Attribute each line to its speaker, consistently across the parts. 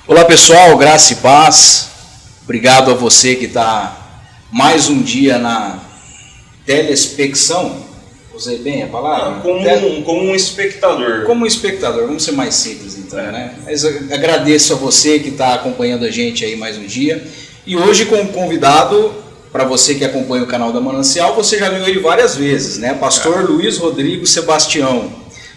Speaker 1: Olá pessoal, graça e paz. Obrigado a você que está mais um dia na telespecção. Usei bem a palavra?
Speaker 2: Como um espectador.
Speaker 1: Como um espectador, vamos ser mais simples então, né? Mas agradeço a você que está acompanhando a gente aí mais um dia. E hoje com um convidado, para você que acompanha o canal da Manancial, você já viu ele várias vezes, né? Pastor Luiz Rodrigo Sebastião.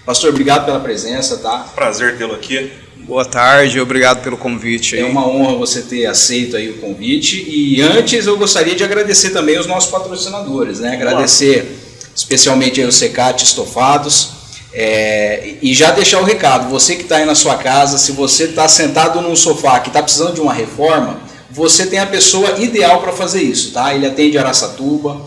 Speaker 1: Pastor, obrigado pela presença, tá?
Speaker 2: Prazer tê-lo aqui.
Speaker 3: Boa tarde, obrigado pelo convite.
Speaker 1: É uma honra você ter aceito aí o convite. E antes eu gostaria de agradecer também os nossos patrocinadores, né? Agradecer especialmente aí o Secate Estofados. E já deixar o recado, você que está aí na sua casa, se você está sentado num sofá que está precisando de uma reforma, você tem a pessoa ideal para fazer isso, tá? Ele atende Araçatuba,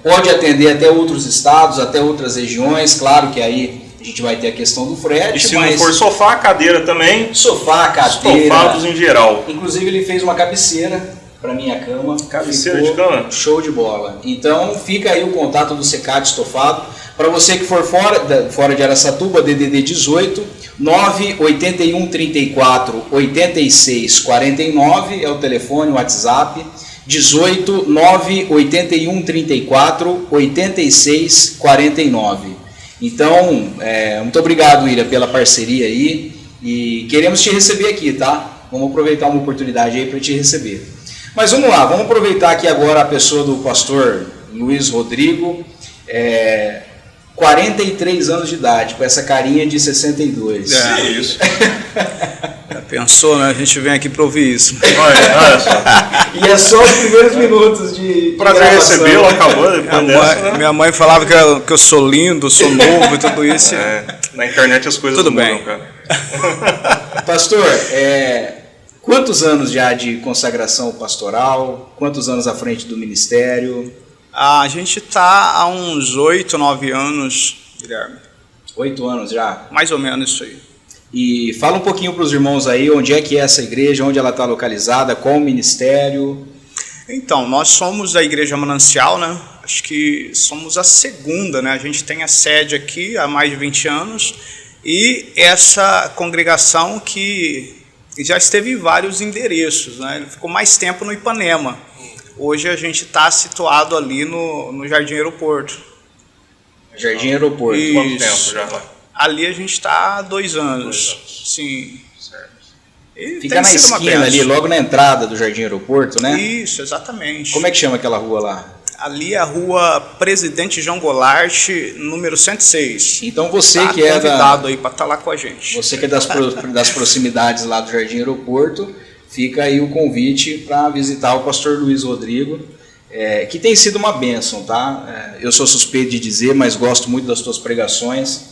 Speaker 1: pode atender até outros estados, até outras regiões, claro que aí a gente vai ter a questão do frete.
Speaker 2: E se não for sofá, cadeira também.
Speaker 1: Sofá, cadeira.
Speaker 2: Estofados em geral.
Speaker 1: Inclusive ele fez uma cabeceira para minha cama.
Speaker 2: Cabeceira de cama?
Speaker 1: Show de bola. Então fica aí o contato do Secate Estofado. Para você que for fora de Araçatuba, DDD 18 981 34 86 49 é o telefone, o WhatsApp. 18 981 34 86 49. Então, muito obrigado, Ira, pela parceria aí. E queremos te receber aqui, tá? Vamos aproveitar uma oportunidade aí para te receber. Mas vamos lá, vamos aproveitar aqui agora a pessoa do pastor Luiz Rodrigo. 43 anos de idade, com essa carinha de 62.
Speaker 2: É isso.
Speaker 3: Já pensou, né? A gente vem aqui para ouvir isso.
Speaker 2: Olha só.
Speaker 1: E é só os primeiros minutos de
Speaker 2: prazer recebê-lo, acabou depois dessa, né?
Speaker 3: Minha mãe falava que eu sou lindo, sou novo e tudo isso.
Speaker 2: Na internet as coisas
Speaker 3: tudo
Speaker 2: mudam,
Speaker 3: bem.
Speaker 2: Cara.
Speaker 1: Pastor, quantos anos já de consagração pastoral? Quantos anos à frente do ministério?
Speaker 3: A gente está há uns 8, 9 anos, Guilherme.
Speaker 1: 8 anos já?
Speaker 3: Mais ou menos isso aí.
Speaker 1: E fala um pouquinho para os irmãos aí, onde é que é essa igreja, onde ela está localizada, qual o ministério?
Speaker 3: Então, nós somos da Igreja Manancial, né? Acho que somos a segunda, né? A gente tem a sede aqui há mais de 20 anos e essa congregação que já esteve em vários endereços, né? Ele ficou mais tempo no Ipanema. Hoje a gente está situado ali no Jardim Aeroporto.
Speaker 1: Jardim Aeroporto.
Speaker 3: Isso.
Speaker 2: Quanto tempo já?
Speaker 3: Ali a gente está há 2 anos. Sim.
Speaker 2: Certo.
Speaker 3: E
Speaker 1: fica na esquina ali, logo na entrada do Jardim Aeroporto, né?
Speaker 3: Isso, exatamente.
Speaker 1: Como é que chama aquela rua lá?
Speaker 3: Ali é a rua Presidente João Goulart, número 106.
Speaker 1: Então você
Speaker 3: tá
Speaker 1: que é
Speaker 3: convidado aí para estar lá com a gente.
Speaker 1: Você que é das proximidades lá do Jardim Aeroporto, fica aí o convite para visitar o pastor Luiz Rodrigo, que tem sido uma bênção, tá? Eu sou suspeito de dizer, mas gosto muito das suas pregações.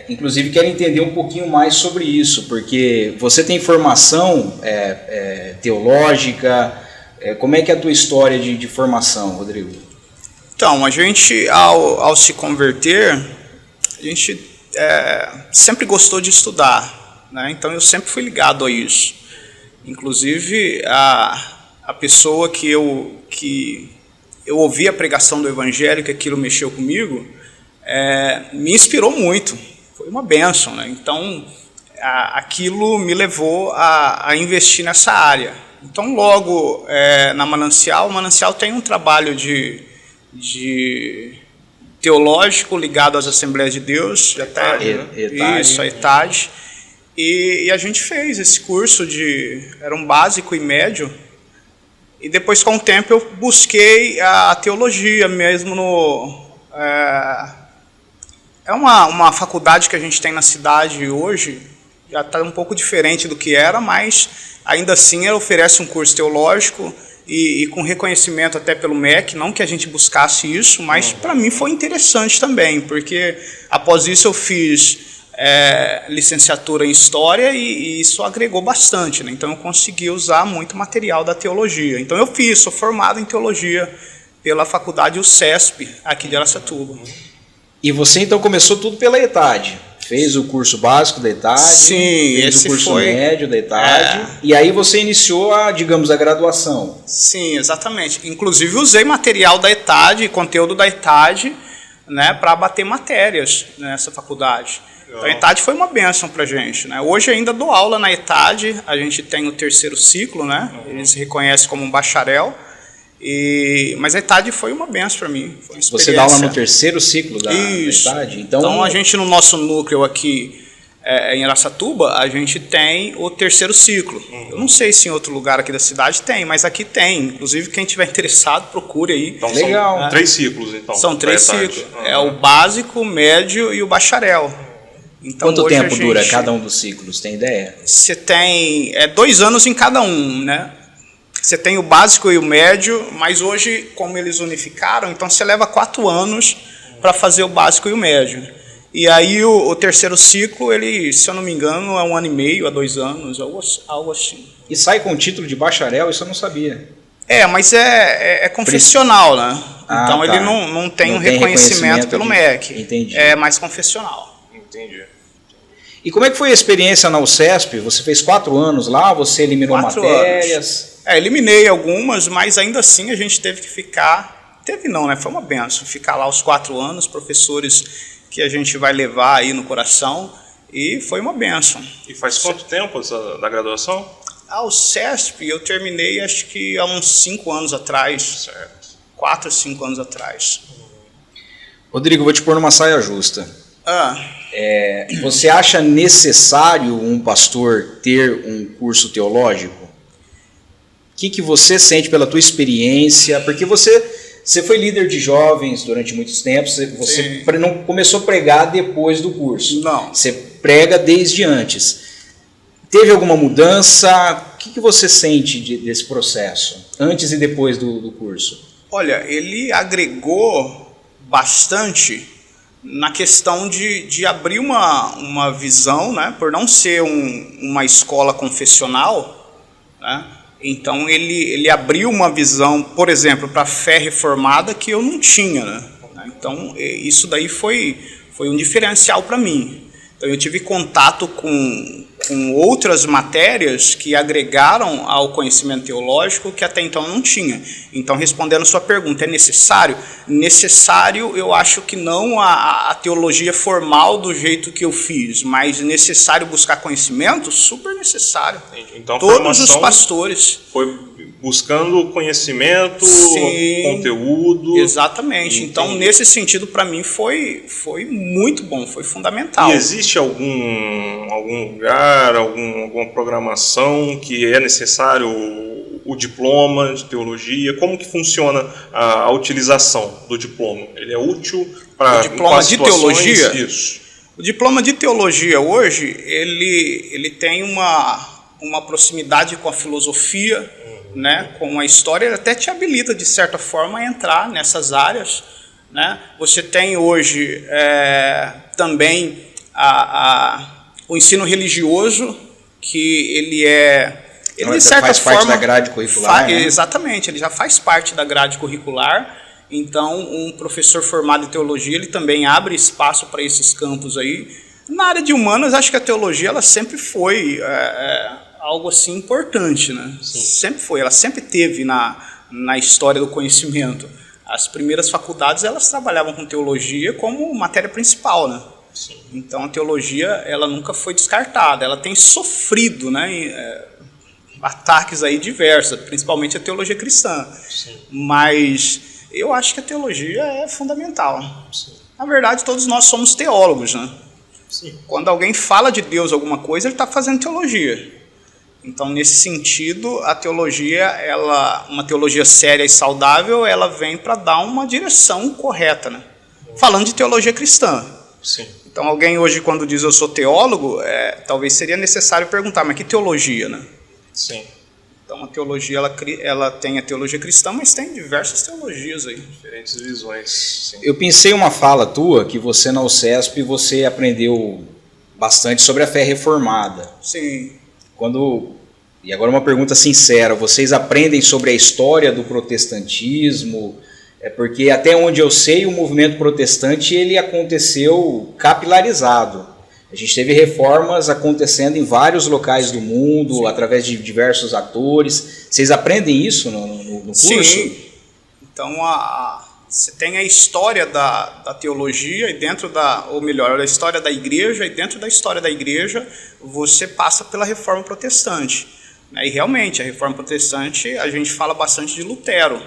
Speaker 1: Inclusive quero entender um pouquinho mais sobre isso, porque você tem formação teológica. Como é que é a tua história de formação, Rodrigo?
Speaker 3: Então, a gente, ao se converter, a gente sempre gostou de estudar, né? Então eu sempre fui ligado a isso. Inclusive, a pessoa que eu ouvi a pregação do Evangelho, que aquilo mexeu comigo, me inspirou muito. Foi uma bênção, né? Então, aquilo me levou a investir nessa área. Então, logo na Manancial, o Manancial tem um trabalho de teológico ligado às Assembleias de Deus, isso, a ETAD, e a gente fez esse curso era um básico e médio, e depois com o tempo eu busquei a teologia mesmo é uma faculdade que a gente tem na cidade hoje, já está um pouco diferente do que era, mas ainda assim ela oferece um curso teológico e com reconhecimento até pelo MEC, não que a gente buscasse isso, mas para mim foi interessante também, porque após isso eu fiz licenciatura em História e isso agregou bastante, né? Então eu consegui usar muito material da teologia. Então eu sou formado em Teologia pela faculdade UCESP, aqui de Araçatuba.
Speaker 1: E você então começou tudo pela ETAD? Fez o curso básico da ETAD,
Speaker 3: sim,
Speaker 1: fez o curso médio da ETAD, e aí você iniciou a graduação.
Speaker 3: Sim, exatamente. Inclusive usei material da ETAD, conteúdo da ETAD, né, para abater matérias nessa faculdade. Então a ETAD foi uma bênção para a gente, né? Hoje ainda dou aula na ETAD, a gente tem o 3º ciclo, né? Eles reconhecem como um bacharel, mas a ETAD foi uma bênção para mim. Foi uma experiência.
Speaker 1: Você dá aula no 3º ciclo da
Speaker 3: Isso.
Speaker 1: ETAD?
Speaker 3: Então a gente no nosso núcleo aqui em Araçatuba, a gente tem o 3º ciclo. Eu não sei se em outro lugar aqui da cidade tem, mas aqui tem. Inclusive, quem tiver interessado, procure aí.
Speaker 2: Então
Speaker 1: legal.
Speaker 2: São 3 ciclos, então.
Speaker 3: São 3 ciclos. É o básico, o médio e o bacharel. Então,
Speaker 1: quanto tempo dura cada um dos ciclos? Tem ideia?
Speaker 3: Você tem 2 anos em cada um, né? Você tem o básico e o médio, mas hoje, como eles unificaram, então você leva 4 anos para fazer o básico e o médio. E aí o 3º ciclo, ele, se eu não me engano, é 1 ano e meio a 2 anos, algo assim.
Speaker 1: E sai com o título de bacharel? Isso eu não sabia.
Speaker 3: Mas é confessional, né? Então
Speaker 1: tá.
Speaker 3: ele não tem um reconhecimento pelo MEC.
Speaker 1: Entendi.
Speaker 3: É mais confessional.
Speaker 2: Entendi.
Speaker 1: E como é que foi a experiência na UCESP? Você fez 4 anos lá, você eliminou
Speaker 3: 4
Speaker 1: matérias?
Speaker 3: Eliminei algumas, mas ainda assim a gente teve que ficar... Teve não, né? Foi uma benção. Ficar lá os 4 anos, professores que a gente vai levar aí no coração, e foi uma benção.
Speaker 2: E faz quanto tempo da graduação?
Speaker 3: A UCESP eu terminei acho que há uns 5 anos atrás.
Speaker 2: Certo.
Speaker 3: 4 ou 5 anos atrás.
Speaker 1: Rodrigo, vou te pôr numa saia justa. Você acha necessário um pastor ter um curso teológico? O que você sente pela tua experiência? Porque você foi líder de jovens durante muitos tempos, você não começou a pregar depois do curso.
Speaker 3: Não.
Speaker 1: Você prega desde antes. Teve alguma mudança? O que você sente desse processo, antes e depois do curso?
Speaker 3: Olha, ele agregou bastante na questão de abrir uma visão, né, por não ser uma escola confessional, né, então ele abriu uma visão, por exemplo, para a fé reformada que eu não tinha, né, então isso daí foi um diferencial para mim. Então eu tive contato com outras matérias que agregaram ao conhecimento teológico que até então não tinha. Então, respondendo a sua pergunta, é necessário? Necessário, eu acho que não a teologia formal do jeito que eu fiz, mas necessário buscar conhecimento? Super necessário.
Speaker 2: Então,
Speaker 3: todos os pastores.
Speaker 2: Foi buscando conhecimento, conteúdo.
Speaker 3: Exatamente. Entendi. Então, nesse sentido, para mim, foi muito bom, foi fundamental.
Speaker 2: E existe algum lugar, alguma programação que é necessário o diploma de teologia? Como que funciona a utilização do diploma? Ele é útil para...
Speaker 3: O diploma de teologia?
Speaker 2: Isso.
Speaker 3: O diploma de teologia hoje, ele tem uma proximidade com a filosofia, né, com a história, ele até te habilita, de certa forma, a entrar nessas áreas, né? Você tem hoje também o ensino religioso, que ele de certa
Speaker 1: faz
Speaker 3: forma,
Speaker 1: parte da grade curricular, né?
Speaker 3: Exatamente, ele já faz parte da grade curricular. Então, um professor formado em teologia, ele também abre espaço para esses campos aí. Na área de humanas, acho que a teologia ela sempre foi algo assim importante, né? Sim. Sempre foi, ela sempre teve na história do conhecimento. As primeiras faculdades, elas trabalhavam com teologia como matéria principal, né? Sim. Então, a teologia, ela nunca foi descartada, ela tem sofrido, né, ataques aí diversos, principalmente a teologia cristã. Sim. Mas eu acho que a teologia é fundamental. Sim. Na verdade, todos nós somos teólogos, né? Sim. Quando alguém fala de Deus alguma coisa, ele está fazendo teologia. Então, nesse sentido, a teologia, uma teologia séria e saudável, ela vem para dar uma direção correta, né? Falando de teologia cristã. Sim. Então, alguém hoje, quando diz eu sou teólogo, talvez seria necessário perguntar, mas que teologia, né? Sim. Então, a teologia, ela tem a teologia cristã, mas tem diversas teologias aí.
Speaker 2: Diferentes visões. Sim.
Speaker 1: Eu pensei uma fala tua, que você na UCESP, você aprendeu bastante sobre a fé reformada.
Speaker 3: Sim.
Speaker 1: E agora uma pergunta sincera, vocês aprendem sobre a história do protestantismo? Porque até onde eu sei, o movimento protestante ele aconteceu capilarizado. A gente teve reformas acontecendo em vários locais do mundo, sim, através de diversos atores. Vocês aprendem isso no curso?
Speaker 3: Sim. Então, Você tem a história da teologia e dentro ou melhor, a história da igreja, e dentro da história da igreja você passa pela Reforma Protestante. E realmente, a Reforma Protestante, a gente fala bastante de Lutero,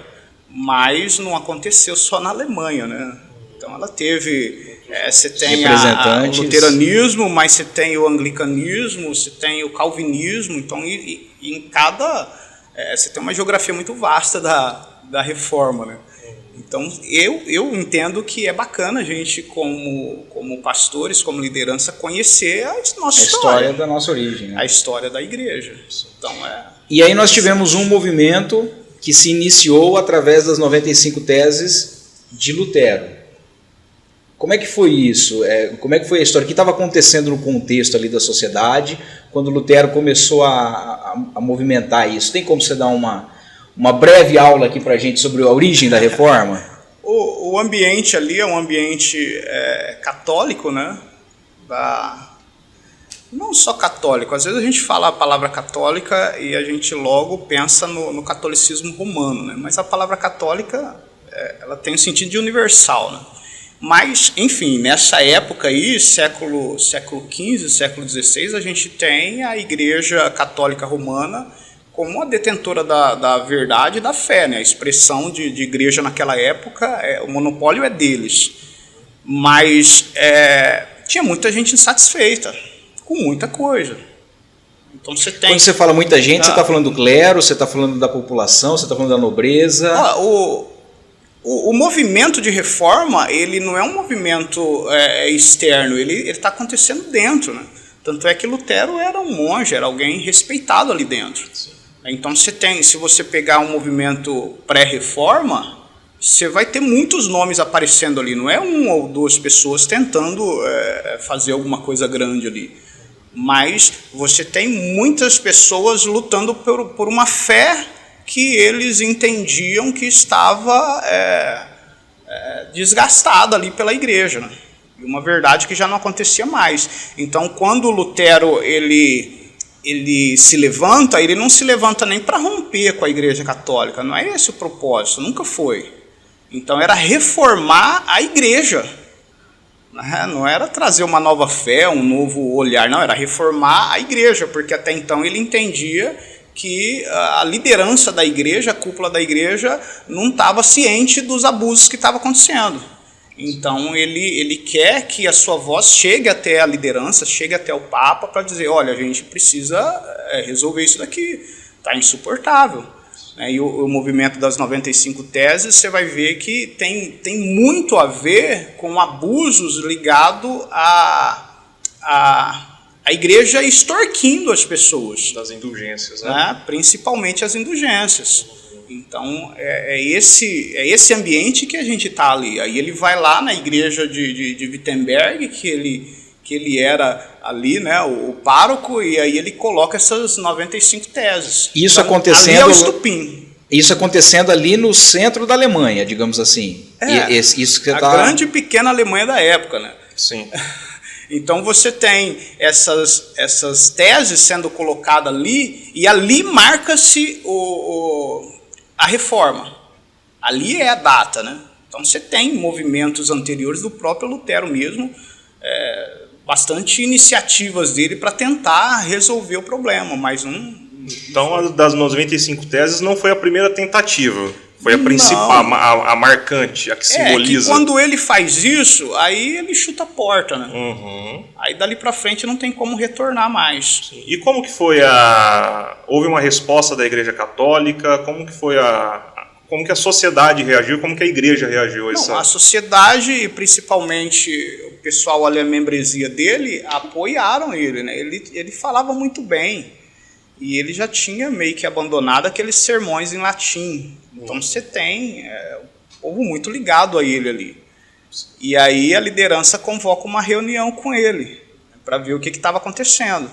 Speaker 3: mas não aconteceu só na Alemanha, né? Então ela teve, você tem o luteranismo, mas você tem o anglicanismo, você tem o calvinismo, então em cada, você tem uma geografia muito vasta da Reforma, né? Então, eu entendo que é bacana a gente, como pastores, como liderança, conhecer a nossa
Speaker 1: história da nossa origem. Né?
Speaker 3: A história da igreja. Então,
Speaker 1: E aí nós tivemos um movimento que se iniciou através das 95 teses de Lutero. Como é que foi isso? Como é que foi a história? O que estava acontecendo no contexto ali da sociedade quando Lutero começou a movimentar isso? Tem como você dar uma breve aula aqui para a gente sobre a origem da reforma?
Speaker 3: O ambiente ali é um ambiente católico, né? Não só católico, às vezes a gente fala a palavra católica e a gente logo pensa no catolicismo romano, né? Mas a palavra católica ela tem um sentido de universal, né? Mas, enfim, nessa época aí, século XV, século XVI, a gente tem a Igreja Católica Romana como a detentora da verdade e da fé, né? A expressão de igreja naquela época, o monopólio é deles. Mas tinha muita gente insatisfeita com muita coisa. Então você tem...
Speaker 1: Quando você fala muita gente, você está falando do clero, você está falando da população, você está falando da nobreza...
Speaker 3: O movimento de reforma, ele não é um movimento externo, ele está acontecendo dentro, né? Tanto é que Lutero era um monge, era alguém respeitado ali dentro. Então se você pegar um movimento pré-reforma, você vai ter muitos nomes aparecendo ali, não é uma ou duas pessoas tentando fazer alguma coisa grande ali. Mas você tem muitas pessoas lutando por uma fé que eles entendiam que estava desgastada ali pela igreja, né? Uma verdade que já não acontecia mais. Então, quando Lutero ele se levanta, ele não se levanta nem para romper com a igreja católica, não é esse o propósito, nunca foi. Então, era reformar a igreja, não era trazer uma nova fé, um novo olhar, não, era reformar a igreja, porque até então ele entendia que a liderança da igreja, a cúpula da igreja, não estava ciente dos abusos que estavam acontecendo. Então ele quer que a sua voz chegue até a liderança, chegue até o Papa para dizer, olha, a gente precisa resolver isso daqui, está insuportável. E o movimento das 95 teses, você vai ver que tem muito a ver com abusos ligados a igreja extorquindo as pessoas.
Speaker 2: Das indulgências, né?
Speaker 3: Principalmente as indulgências. Então, é esse ambiente que a gente está ali. Aí ele vai lá na igreja de Wittenberg, que ele era ali, né, o pároco, e aí ele coloca essas 95 teses.
Speaker 1: Isso
Speaker 3: então,
Speaker 1: acontecendo...
Speaker 3: Ali é o estupim.
Speaker 1: Isso acontecendo ali no centro da Alemanha, digamos assim. Isso que
Speaker 3: a grande e pequena Alemanha da época, né?
Speaker 2: Sim.
Speaker 3: Então você tem essas teses sendo colocadas ali, e ali marca-se a reforma. Ali é a data, né? Então você tem movimentos anteriores do próprio Lutero mesmo, bastante iniciativas dele para tentar resolver o problema, mas não...
Speaker 2: Então, a das 95 teses não foi a primeira tentativa. Foi a principal, a marcante, a que simboliza.
Speaker 3: Que quando ele faz isso, aí ele chuta a porta, né?
Speaker 2: Uhum.
Speaker 3: Aí dali pra frente não tem como retornar mais.
Speaker 2: Sim. E como que foi houve uma resposta da Igreja Católica? Como que a sociedade reagiu? Como que a Igreja reagiu a isso?
Speaker 3: A sociedade, principalmente o pessoal ali, a membresia dele, apoiaram ele, né? Ele falava muito bem. E ele já tinha meio que abandonado aqueles sermões em latim. Então você tem o povo muito ligado a ele ali. E aí a liderança convoca uma reunião com ele, para ver o que estava acontecendo.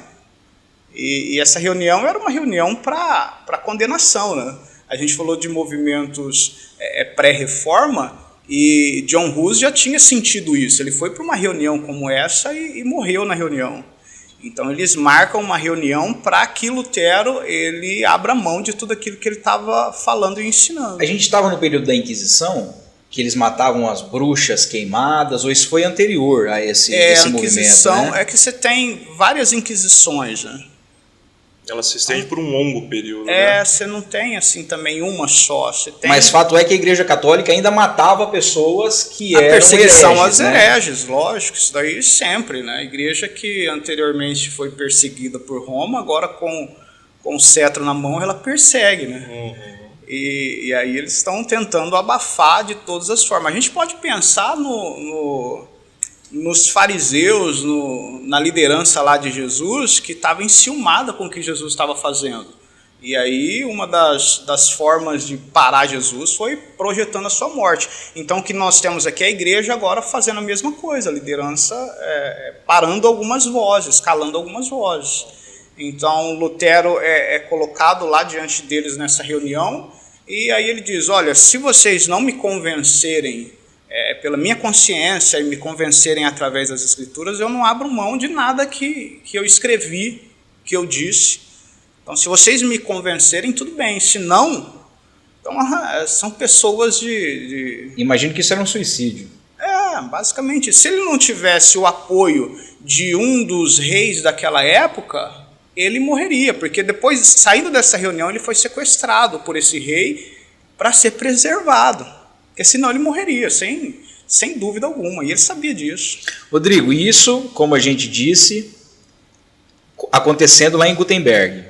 Speaker 3: E essa reunião era uma reunião para condenação, né? A gente falou de movimentos pré-reforma, e John Hus já tinha sentido isso. Ele foi para uma reunião como essa e morreu na reunião. Então eles marcam uma reunião para que Lutero ele abra mão de tudo aquilo que ele estava falando e ensinando.
Speaker 1: A gente estava no período da Inquisição? que eles matavam as bruxas queimadas, ou isso foi anterior a esse movimento, né?
Speaker 3: É que você tem várias inquisições, né?
Speaker 2: Ela se estende por um longo período, né?
Speaker 3: Você não tem assim também uma só. Você tem...
Speaker 1: Mas fato é que a Igreja Católica ainda matava pessoas que eram
Speaker 3: perseguição
Speaker 1: hereges,
Speaker 3: às hereges, lógico, isso daí sempre, né? A igreja que anteriormente foi perseguida por Roma, agora com o cetro na mão, ela persegue, né? E aí eles estão tentando abafar de todas as formas. A gente pode pensar nos fariseus, na liderança lá de Jesus, que estava enciumada com o que Jesus estava fazendo. E aí uma das formas de parar Jesus foi projetando a sua morte. Então o que nós temos aqui é a igreja agora fazendo a mesma coisa, a liderança parando algumas vozes, calando algumas vozes. Então Lutero é colocado lá diante deles nessa reunião, e aí ele diz, olha, se vocês não me convencerem pela minha consciência e me convencerem através das escrituras, eu não abro mão de nada que eu escrevi, que eu disse. Então, se vocês me convencerem, tudo bem. Se não, então, são pessoas de...
Speaker 1: Imagino que isso era um suicídio.
Speaker 3: Basicamente. Se ele não tivesse o apoio de um dos reis daquela época, ele morreria, porque depois, saindo dessa reunião, ele foi sequestrado por esse rei para ser preservado. Porque senão ele morreria, sem dúvida alguma, e ele sabia disso.
Speaker 1: Rodrigo, isso, como a gente disse, acontecendo lá em Gutenberg,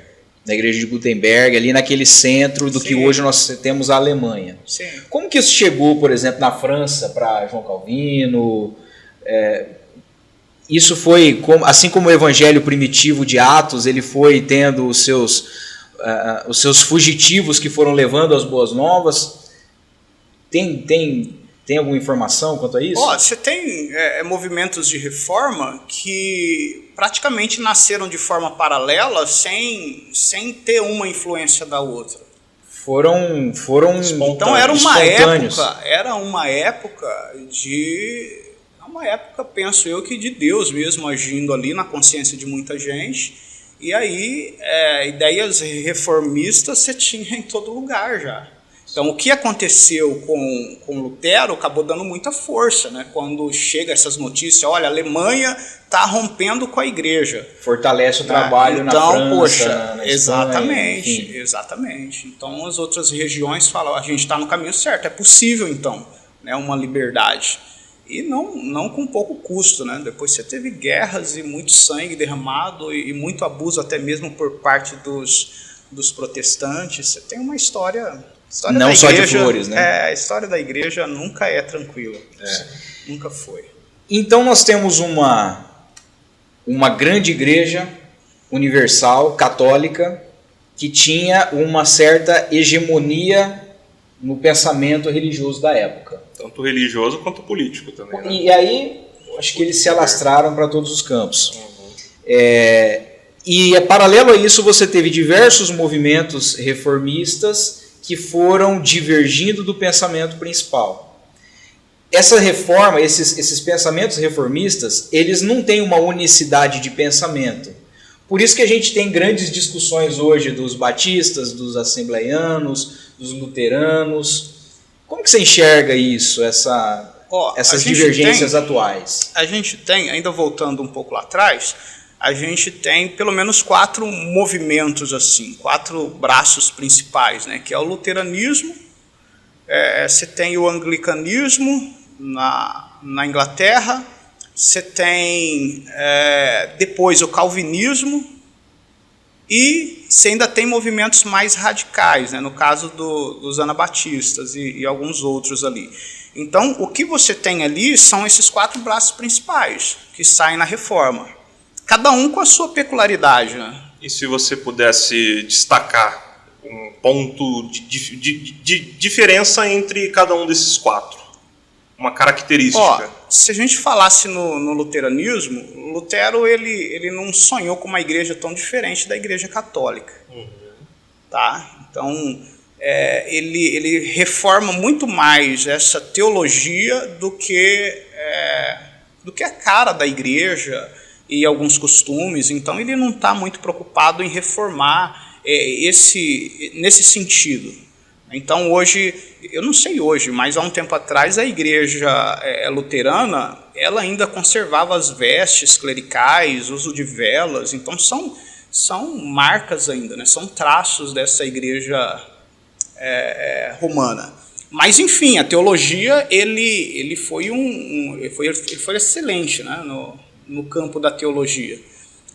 Speaker 1: na igreja de Gutenberg, ali naquele centro do que hoje nós temos a Alemanha.
Speaker 3: Sim.
Speaker 1: Como que isso chegou, por exemplo, na França para João Calvino? Isso foi, assim como o evangelho primitivo de Atos, ele foi tendo os seus fugitivos que foram levando as boas novas. Tem alguma informação quanto a isso?
Speaker 3: Você tem movimentos de reforma que praticamente nasceram de forma paralela, sem ter uma influência da outra.
Speaker 1: Foram
Speaker 3: então era uma época, penso eu, que de Deus mesmo agindo ali na consciência de muita gente. E aí ideias reformistas você tinha em todo lugar já. Então, o que aconteceu com Lutero acabou dando muita força, né? Quando chega essas notícias, olha, a Alemanha está rompendo com a igreja.
Speaker 1: Fortalece o trabalho na França, na
Speaker 3: exatamente,
Speaker 1: Espanha,
Speaker 3: exatamente. Então, as outras regiões falam, a gente está no caminho certo, é possível, então, né, uma liberdade. E não com pouco custo, né? Depois você teve guerras e muito sangue derramado e muito abuso até mesmo por parte dos protestantes. Você tem uma história
Speaker 1: não só de flores, né?
Speaker 3: A história da igreja nunca é tranquila. Nunca foi.
Speaker 1: Então nós temos uma grande igreja universal, católica, que tinha uma certa hegemonia no pensamento religioso da época.
Speaker 2: Tanto religioso quanto político também, né?
Speaker 1: E aí, acho que eles se alastraram para todos os campos. E paralelo a isso, você teve diversos movimentos reformistas que foram divergindo do pensamento principal. Essa reforma, esses pensamentos reformistas, eles não têm uma unicidade de pensamento. Por isso que a gente tem grandes discussões hoje dos batistas, dos assembleianos, dos luteranos. Como que você enxerga isso, essas divergências atuais?
Speaker 3: A gente tem, ainda voltando um pouco lá atrás, a gente tem pelo menos 4 movimentos, assim, 4 braços principais, né? Que é o luteranismo, você tem o anglicanismo na Inglaterra, você tem depois o calvinismo, e você ainda tem movimentos mais radicais, né? No caso dos anabatistas e alguns outros ali. Então, o que você tem ali são esses 4 braços principais que saem na reforma. Cada um com a sua peculiaridade, né?
Speaker 2: E se você pudesse destacar um ponto de diferença entre cada um desses 4? Uma característica?
Speaker 3: Se a gente falasse no luteranismo, Lutero ele não sonhou com uma igreja tão diferente da igreja católica. Tá? Então, ele reforma muito mais essa teologia do que a cara da igreja e alguns costumes. Então ele não está muito preocupado em reformar nesse sentido, Então hoje, eu não sei hoje, mas há um tempo atrás a igreja luterana, ela ainda conservava as vestes clericais, uso de velas, então são marcas ainda, né? São traços dessa igreja romana. Mas enfim, a teologia ele foi excelente, né? no campo da teologia.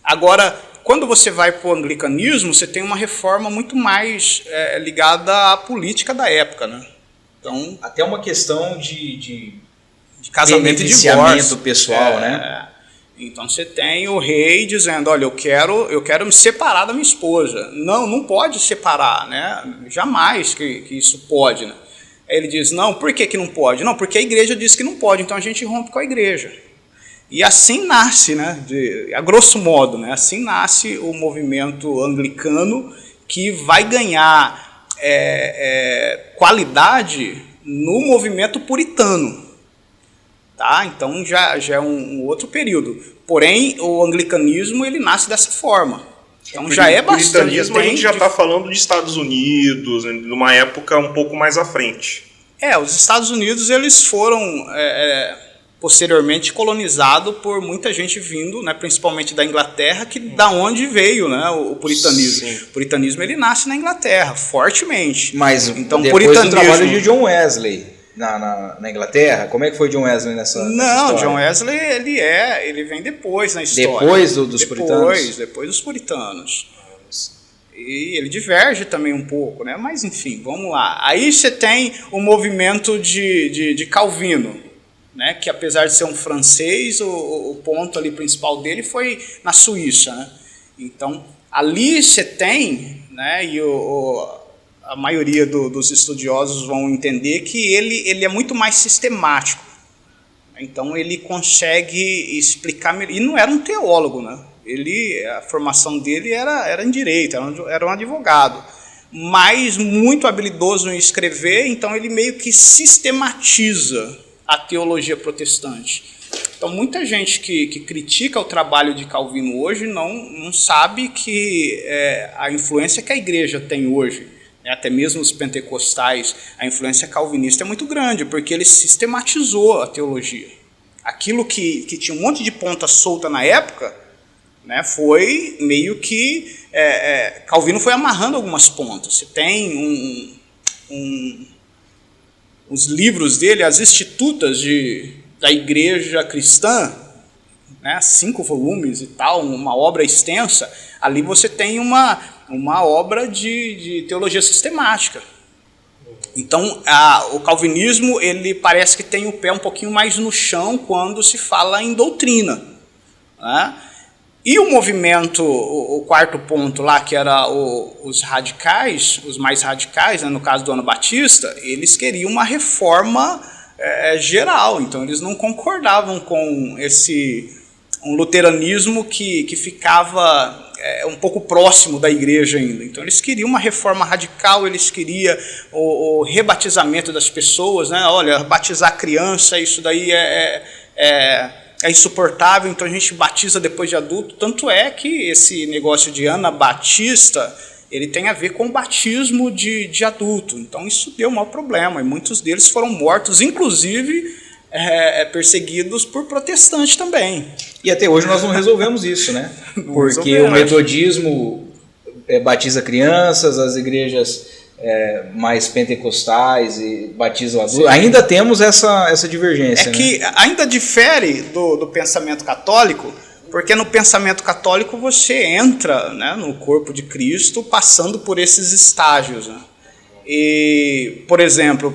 Speaker 3: Agora, quando você vai para o anglicanismo, você tem uma reforma muito mais ligada à política da época, né? Então,
Speaker 1: até uma questão de
Speaker 3: casamento e divórcio
Speaker 1: pessoal, né?
Speaker 3: Então você tem o rei dizendo, olha, eu quero me separar da minha esposa. Não pode separar, né? Jamais que isso pode, né? Aí ele diz, não, por que não pode? Não, porque a igreja diz que não pode, então a gente rompe com a igreja. E assim nasce, né, a grosso modo, né, assim nasce o movimento anglicano, que vai ganhar qualidade no movimento puritano. Tá? Então já é um outro período. Porém, o anglicanismo ele nasce dessa forma. Então já é bastante.
Speaker 2: O puritanismo a gente já está falando de Estados Unidos, numa época um pouco mais à frente.
Speaker 3: Os Estados Unidos eles foram posteriormente colonizados por muita gente vindo, né, principalmente da Inglaterra, que da onde veio, né, o puritanismo. Sim. O puritanismo ele nasce na Inglaterra, fortemente.
Speaker 1: Mas
Speaker 3: então,
Speaker 1: depois do trabalho de John Wesley na Inglaterra, como é que foi John Wesley nessa história?
Speaker 3: John Wesley ele vem depois na história.
Speaker 1: Depois dos puritanos?
Speaker 3: Depois dos puritanos. E ele diverge também um pouco, né? Mas enfim, vamos lá. Aí você tem o movimento de Calvino, né? Que apesar de ser um francês, o ponto ali principal dele foi na Suíça, né? Então ali você tem, né? E a maioria dos estudiosos vão entender que ele é muito mais sistemático. Então ele consegue explicar, e não era um teólogo, né? A formação dele era em direito, era um advogado, mas muito habilidoso em escrever, então ele meio que sistematiza a teologia protestante. Então muita gente que critica o trabalho de Calvino hoje não sabe que a influência que a igreja tem hoje, até mesmo os pentecostais, a influência calvinista é muito grande, porque ele sistematizou a teologia. Aquilo que tinha um monte de ponta solta na época, né, foi meio que Calvino foi amarrando algumas pontas. Você tem os livros dele, as Institutas da Igreja Cristã, né, 5 volumes e tal, uma obra extensa. Ali você tem uma obra de teologia sistemática. Então, o calvinismo ele parece que tem o pé um pouquinho mais no chão quando se fala em doutrina, né? E o movimento, o quarto ponto lá, que era os radicais, os mais radicais, né, no caso do Anabatista, eles queriam uma reforma geral. Então eles não concordavam com um luteranismo que ficava um pouco próximo da igreja ainda. Então eles queriam uma reforma radical, eles queriam o rebatizamento das pessoas, né? Olha, batizar criança, isso daí é insuportável, então a gente batiza depois de adulto. Tanto é que esse negócio de Anabatista, ele tem a ver com o batismo de adulto. Então isso deu um maior problema, e muitos deles foram mortos, inclusive perseguidos por protestantes também.
Speaker 1: E até hoje nós não resolvemos isso, né? Porque o metodismo batiza crianças, as igrejas mais pentecostais e batizam adultos. Ainda temos essa divergência.
Speaker 3: Que ainda difere do pensamento católico, porque no pensamento católico você entra, né, no corpo de Cristo passando por esses estágios, né? E, por exemplo,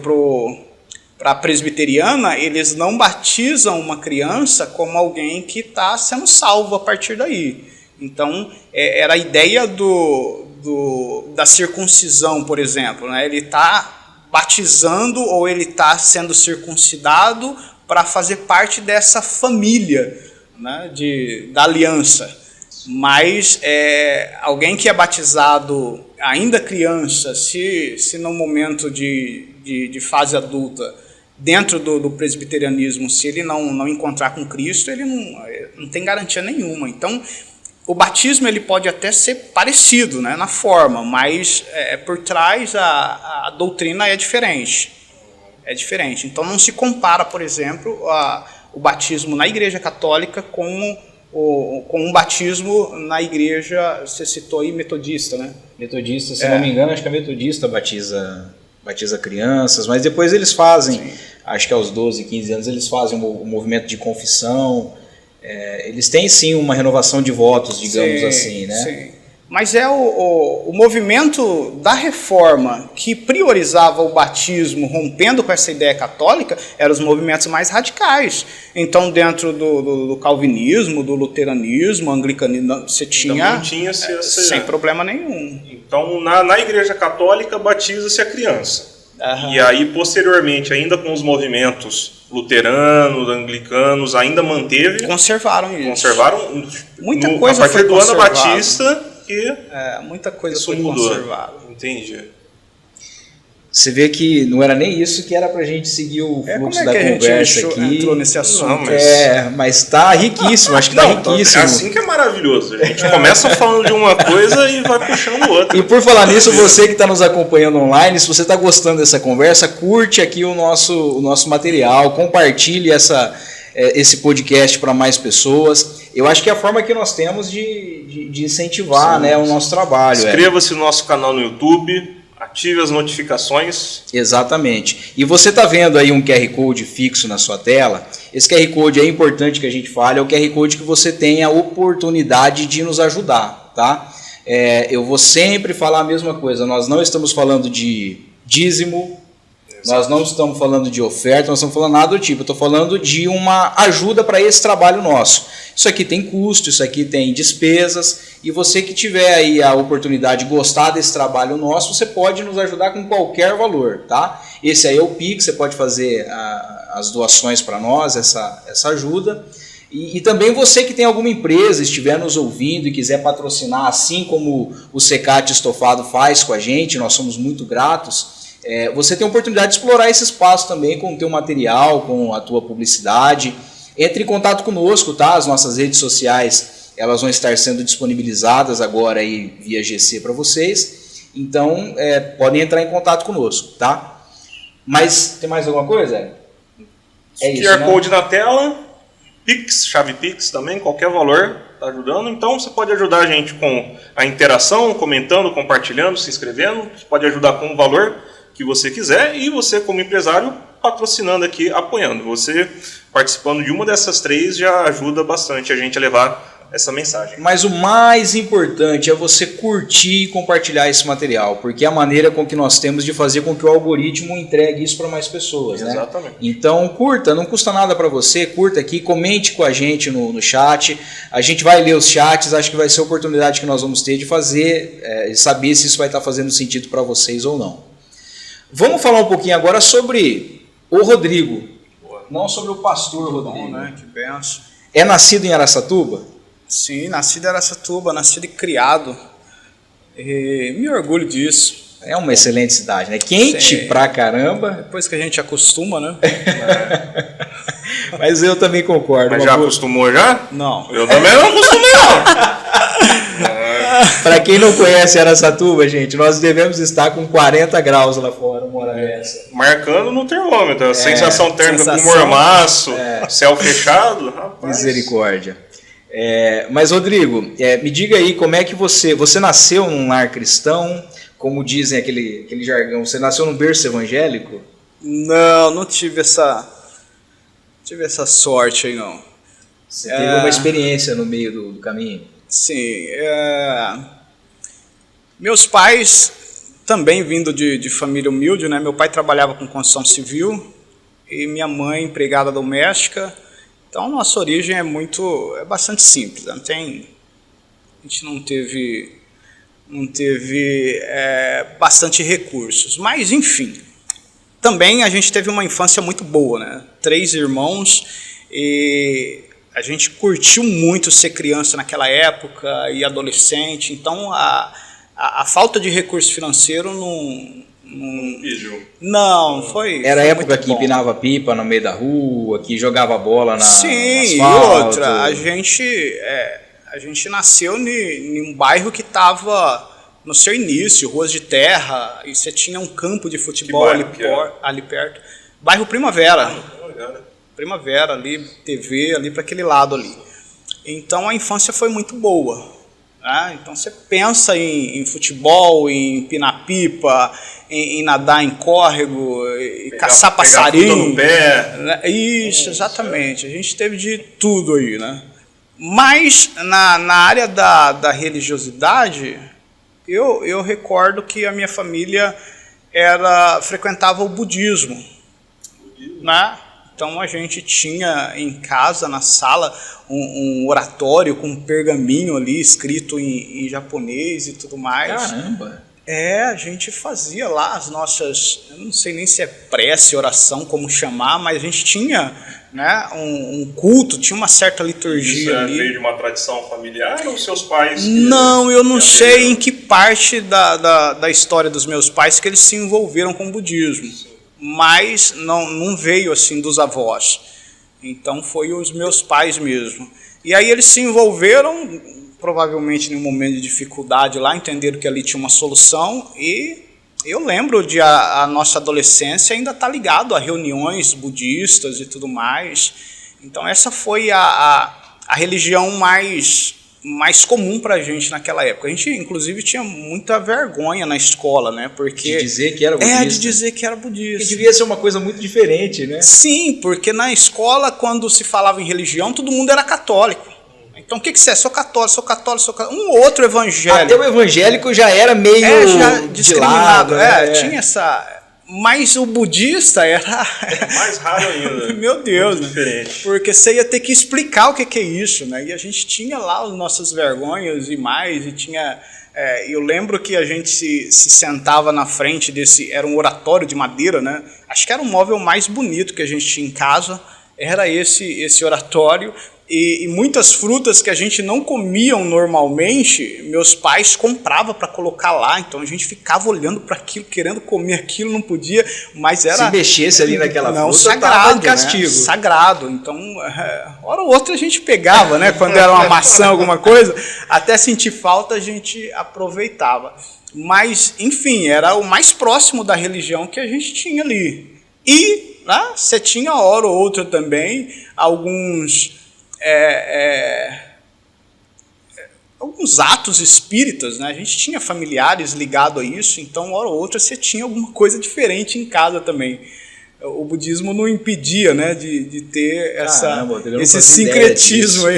Speaker 3: para a presbiteriana, eles não batizam uma criança como alguém que está sendo salvo a partir daí. Então, era a ideia da circuncisão, por exemplo, né? Ele está batizando ou ele está sendo circuncidado para fazer parte dessa família, né, da aliança. Mas alguém que é batizado ainda criança, se no momento de fase adulta, dentro do presbiterianismo, se ele não encontrar com Cristo, ele não tem garantia nenhuma. Então, o batismo ele pode até ser parecido, né, na forma, mas por trás a doutrina é diferente. É diferente. Então não se compara, por exemplo, o batismo na Igreja Católica com um batismo na igreja, você citou aí, metodista, né?
Speaker 1: Metodista, se não me engano, acho que a metodista batiza crianças, mas depois eles fazem, sim, acho que aos 12, 15 anos, eles fazem o movimento de confissão. Eles têm sim uma renovação de votos, digamos, sim, assim, né?
Speaker 3: Sim. Mas o movimento da reforma que priorizava o batismo, rompendo com essa ideia católica, eram os movimentos mais radicais. Então, dentro do calvinismo, do luteranismo, anglicanismo, você tinha,
Speaker 2: não tinha
Speaker 3: sem problema nenhum.
Speaker 2: Então, na Igreja Católica, batiza-se a criança. Aham. E aí, posteriormente, ainda com os movimentos luteranos, anglicanos, ainda manteve...
Speaker 3: Conservaram isso.
Speaker 2: Conservaram
Speaker 3: muita coisa
Speaker 2: a partir do ano batista...
Speaker 3: muita coisa foi conservada.
Speaker 2: Entendi.
Speaker 1: Você vê que não era nem isso que era pra gente seguir o fluxo da conversa aqui.
Speaker 3: Entrou nesse assunto.
Speaker 1: Não, mas tá riquíssimo, acho que tá riquíssimo.
Speaker 2: É assim que é maravilhoso. A gente começa falando de uma coisa e vai puxando outra.
Speaker 1: E por falar nisso, você que está nos acompanhando online, se você está gostando dessa conversa, curte aqui o nosso material, compartilhe esse podcast para mais pessoas. Eu acho que é a forma que nós temos de incentivar, sim, né, o nosso trabalho.
Speaker 2: Inscreva-se no nosso canal no YouTube, ative as notificações.
Speaker 1: Exatamente. E você está vendo aí um QR Code fixo na sua tela. Esse QR Code é importante que a gente fale, é o QR Code que você tem a oportunidade de nos ajudar, tá? Eu vou sempre falar a mesma coisa, nós não estamos falando de dízimo, nós não estamos falando de oferta, nós estamos falando nada do tipo, eu estou falando de uma ajuda para esse trabalho nosso. Isso aqui tem custo, isso aqui tem despesas, e você que tiver aí a oportunidade de gostar desse trabalho nosso, você pode nos ajudar com qualquer valor, tá? Esse aí é o Pix, você pode fazer as doações para nós, essa ajuda. E também você que tem alguma empresa, estiver nos ouvindo e quiser patrocinar, assim como o Secate Estofado faz com a gente, nós somos muito gratos. Você tem a oportunidade de explorar esse espaço também com o teu material, com a tua publicidade. Entre em contato conosco, tá? As nossas redes sociais, elas vão estar sendo disponibilizadas agora aí via GC para vocês. Então, podem entrar em contato conosco, tá? Mas tem mais alguma coisa?
Speaker 2: Isso, QR Code na tela, Pix, chave Pix também, qualquer valor está ajudando. Então, você pode ajudar a gente com a interação, comentando, compartilhando, se inscrevendo. Você pode ajudar com o valor que você quiser, e você como empresário patrocinando aqui, apoiando. Você participando de uma dessas três já ajuda bastante a gente a levar essa mensagem.
Speaker 1: Mas o mais importante é você curtir e compartilhar esse material, porque é a maneira com que nós temos de fazer com que o algoritmo entregue isso para mais pessoas.
Speaker 2: Exatamente.
Speaker 1: Né? Então curta, não custa nada para você, curta aqui, comente com a gente no chat, a gente vai ler os chats, acho que vai ser a oportunidade que nós vamos ter de fazer, saber se isso vai estar fazendo sentido para vocês ou não. Vamos falar um pouquinho agora sobre o Rodrigo, não sobre o pastor Rodrigo.
Speaker 3: Bom, né? Que benção.
Speaker 1: É nascido em Araçatuba?
Speaker 3: Sim, nascido em Araçatuba, nascido e criado. E me orgulho disso.
Speaker 1: É uma excelente cidade, né? Quente pra caramba.
Speaker 3: Depois que a gente acostuma, né?
Speaker 1: Mas eu também concordo.
Speaker 2: Mas já acostumou já?
Speaker 3: Não.
Speaker 2: Eu também não acostumei, não.
Speaker 1: Para quem não conhece Araçatuba, gente, nós devemos estar com 40 graus lá fora, uma hora dessa.
Speaker 2: Marcando no termômetro, a sensação térmica com mormaço, céu fechado. Rapaz.
Speaker 1: Misericórdia. Mas, Rodrigo, me diga aí como é que você nasceu num lar cristão, como dizem aquele jargão, você nasceu num berço evangélico?
Speaker 3: Não tive essa sorte aí, não.
Speaker 1: Você teve uma experiência no meio do caminho?
Speaker 3: Sim. Meus pais, também vindo de família humilde, né? Meu pai trabalhava com construção civil e minha mãe empregada doméstica. Então, nossa origem é bastante simples. A gente não teve bastante recursos. Mas, enfim, também a gente teve uma infância muito boa, né? 3 irmãos e a gente curtiu muito ser criança naquela época e adolescente. Então, a falta de recurso financeiro não foi.
Speaker 1: Era a
Speaker 3: foi
Speaker 1: época que empinava pipa no meio da rua, que jogava bola na
Speaker 3: Sim,
Speaker 1: asfalto.
Speaker 3: E outra, a a gente nasceu em um bairro que estava no seu início, ruas de terra, e você tinha um campo de futebol ali perto. Bairro Primavera. Primavera, ali, TV, ali para aquele lado ali. Então a infância foi muito boa. Né? Então você pensa em futebol, em empinar pipa, em nadar em córrego, caçar passarinho.
Speaker 2: No pé.
Speaker 3: Isso, exatamente. A gente teve de tudo aí, né? Mas na área da religiosidade, eu recordo que a minha família frequentava o budismo. Né? Então a gente tinha em casa, na sala, um oratório com um pergaminho ali escrito em japonês e tudo mais.
Speaker 1: Caramba!
Speaker 3: A gente fazia lá as nossas, eu não sei nem se é prece, oração, como chamar, mas a gente tinha, né, um culto, tinha uma certa liturgia.
Speaker 2: Isso
Speaker 3: ali.
Speaker 2: Veio de uma tradição familiar ou seus pais?
Speaker 3: Não, eu não sei em que parte da história dos meus pais que eles se envolveram com o budismo. Sim. Mas não veio assim dos avós. Então foi os meus pais mesmo. E aí eles se envolveram, provavelmente em um momento de dificuldade lá, entenderam que ali tinha uma solução, e eu lembro de a nossa adolescência ainda estar ligado a reuniões budistas e tudo mais. Então essa foi a religião mais comum para a gente naquela época. A gente, inclusive, tinha muita vergonha na escola, né? Porque
Speaker 1: de dizer que era budista.
Speaker 3: De dizer que era budista.
Speaker 1: Que devia ser uma coisa muito diferente, né?
Speaker 3: Sim, porque na escola, quando se falava em religião, todo mundo era católico. Então, o que você é? Sou católico. Um outro evangélico.
Speaker 1: Até o evangélico já era meio
Speaker 3: já discriminado.
Speaker 1: De lado,
Speaker 3: tinha essa... Mas o budista era...
Speaker 2: mais raro ainda.
Speaker 3: Meu Deus, né?
Speaker 2: Diferente.
Speaker 3: Porque você ia ter que explicar o que é isso, né? E a gente tinha lá as nossas vergonhas e mais, e tinha... eu lembro que a gente se sentava na frente desse... Era um oratório de madeira, né? Acho que era o móvel mais bonito que a gente tinha em casa. Era esse oratório. E muitas frutas que a gente não comia normalmente, meus pais compravam para colocar lá. Então a gente ficava olhando para aquilo, querendo comer aquilo, não podia, mas era...
Speaker 1: Se mexesse ali naquela fruta,
Speaker 3: sagrado,
Speaker 1: de castigo.
Speaker 3: Né? Sagrado. Então, hora ou outra a gente pegava, né? Quando era uma maçã, alguma coisa, até sentir falta a gente aproveitava. Mas, enfim, era o mais próximo da religião que a gente tinha ali. E você tinha hora ou outra também alguns atos espíritas, né? A gente tinha familiares ligados a isso, então, hora ou outra, você tinha alguma coisa diferente em casa também. O budismo não impedia, né, de ter esse sincretismo aí.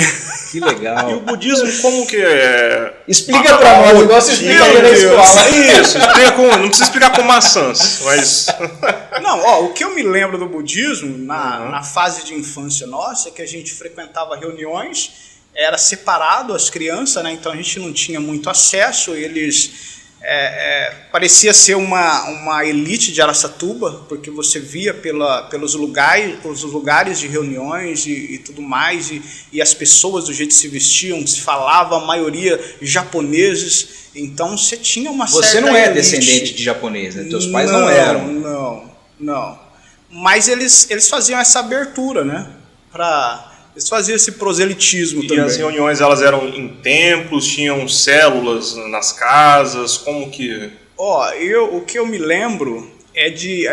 Speaker 1: Que legal.
Speaker 2: E o budismo, como que é?
Speaker 1: Explica pra nós, o negócio explica aí na escola.
Speaker 2: Isso, não precisa explicar com maçãs, mas...
Speaker 3: Não, o que eu me lembro do budismo, na fase de infância nossa, é que a gente frequentava reuniões, era separado as crianças, né, então a gente não tinha muito acesso, eles... parecia ser uma elite de Araçatuba, porque você via pelos lugares de reuniões e tudo mais, e as pessoas do jeito que se vestiam, que se falava, a maioria japoneses, então você tinha uma certa
Speaker 1: Você não é
Speaker 3: elite.
Speaker 1: Descendente de japonês, né? Teus pais não eram.
Speaker 3: Não. Mas eles faziam essa abertura, né? Eles faziam esse proselitismo também.
Speaker 2: E as reuniões, elas eram em templos, tinham células nas casas, como que...
Speaker 3: O que eu me lembro é de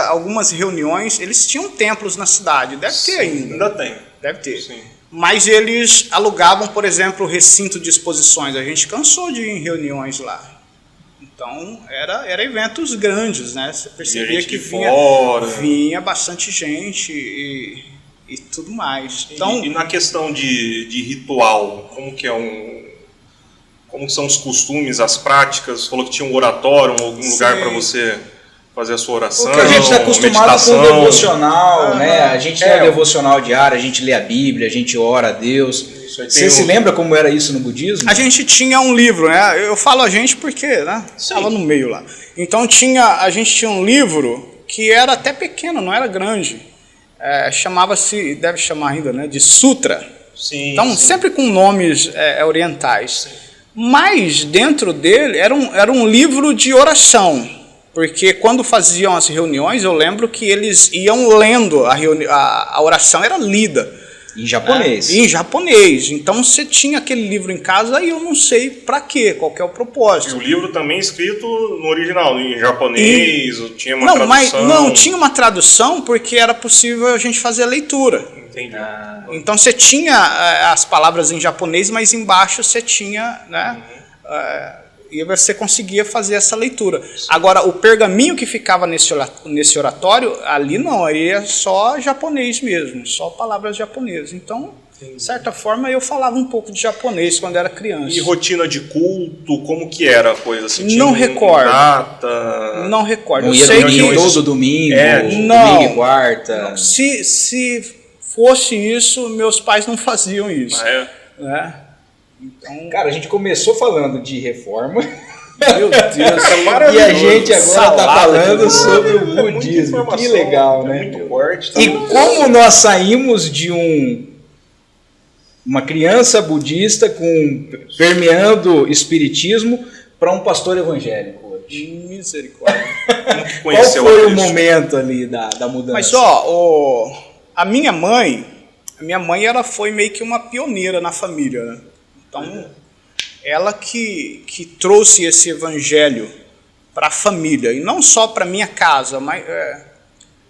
Speaker 3: algumas reuniões, eles tinham templos na cidade, deve ter ainda.
Speaker 2: Ainda tem.
Speaker 3: Deve ter.
Speaker 2: Sim.
Speaker 3: Mas eles alugavam, por exemplo, o recinto de exposições, a gente cansou de ir em reuniões lá. Então, era eventos grandes, né? Você percebia que vinha bastante gente e tudo mais. Então,
Speaker 2: e na questão de ritual, como são os costumes, as práticas? Você falou que tinha um oratório, algum lugar para você fazer a sua oração,
Speaker 1: porque a gente está acostumado com o devocional, né? A gente tem o devocional diário, a gente lê a Bíblia, a gente ora a Deus. Você se lembra como era isso no budismo?
Speaker 3: A gente tinha um livro, né? Eu falo a gente porque, né? Estava no meio lá. Então a gente tinha um livro que era até pequeno, não era grande. Chamava-se, deve chamar ainda, né? De Sutra.
Speaker 2: Sim,
Speaker 3: então, sempre com nomes orientais. Mas dentro dele era um livro de oração. Porque quando faziam as reuniões, eu lembro que eles iam lendo, a oração era lida.
Speaker 1: Em japonês.
Speaker 3: Em japonês. Então você tinha aquele livro em casa e eu não sei para quê, qual que é o propósito.
Speaker 2: E o livro também escrito no original, em japonês, tinha uma tradução?
Speaker 3: Não, tinha uma tradução porque era possível a gente fazer a leitura.
Speaker 2: Entendi.
Speaker 3: Então você tinha as palavras em japonês, mas embaixo você tinha, né? E você conseguia fazer essa leitura. Agora, o pergaminho que ficava nesse oratório, ali não, aí é só japonês mesmo, só palavras japonesas. Então, de certa forma, eu falava um pouco de japonês quando era criança.
Speaker 2: E rotina de culto, como que era a coisa? Assim,
Speaker 3: não recordo.
Speaker 2: Data?
Speaker 3: Não recordo.
Speaker 1: Não
Speaker 3: eu
Speaker 1: ia
Speaker 3: sei
Speaker 1: domingo,
Speaker 3: que
Speaker 1: todo domingo,
Speaker 3: não,
Speaker 1: domingo e quarta.
Speaker 3: Não. Se fosse isso, meus pais não faziam isso. Né?
Speaker 1: Então, cara, a gente começou falando de reforma.
Speaker 3: Meu Deus, é
Speaker 1: maravilhoso. E a gente agora está falando sobre o
Speaker 2: budismo.
Speaker 1: budismo. Que legal, né?
Speaker 2: Muito forte.
Speaker 1: E como nós saímos de uma criança budista permeando espiritismo para um pastor evangélico hoje?
Speaker 3: Misericórdia.
Speaker 1: Qual foi o momento ali da mudança?
Speaker 3: Mas a minha mãe ela foi meio que uma pioneira na família, né? Então, ela que trouxe esse evangelho para a família, e não só para minha casa, mas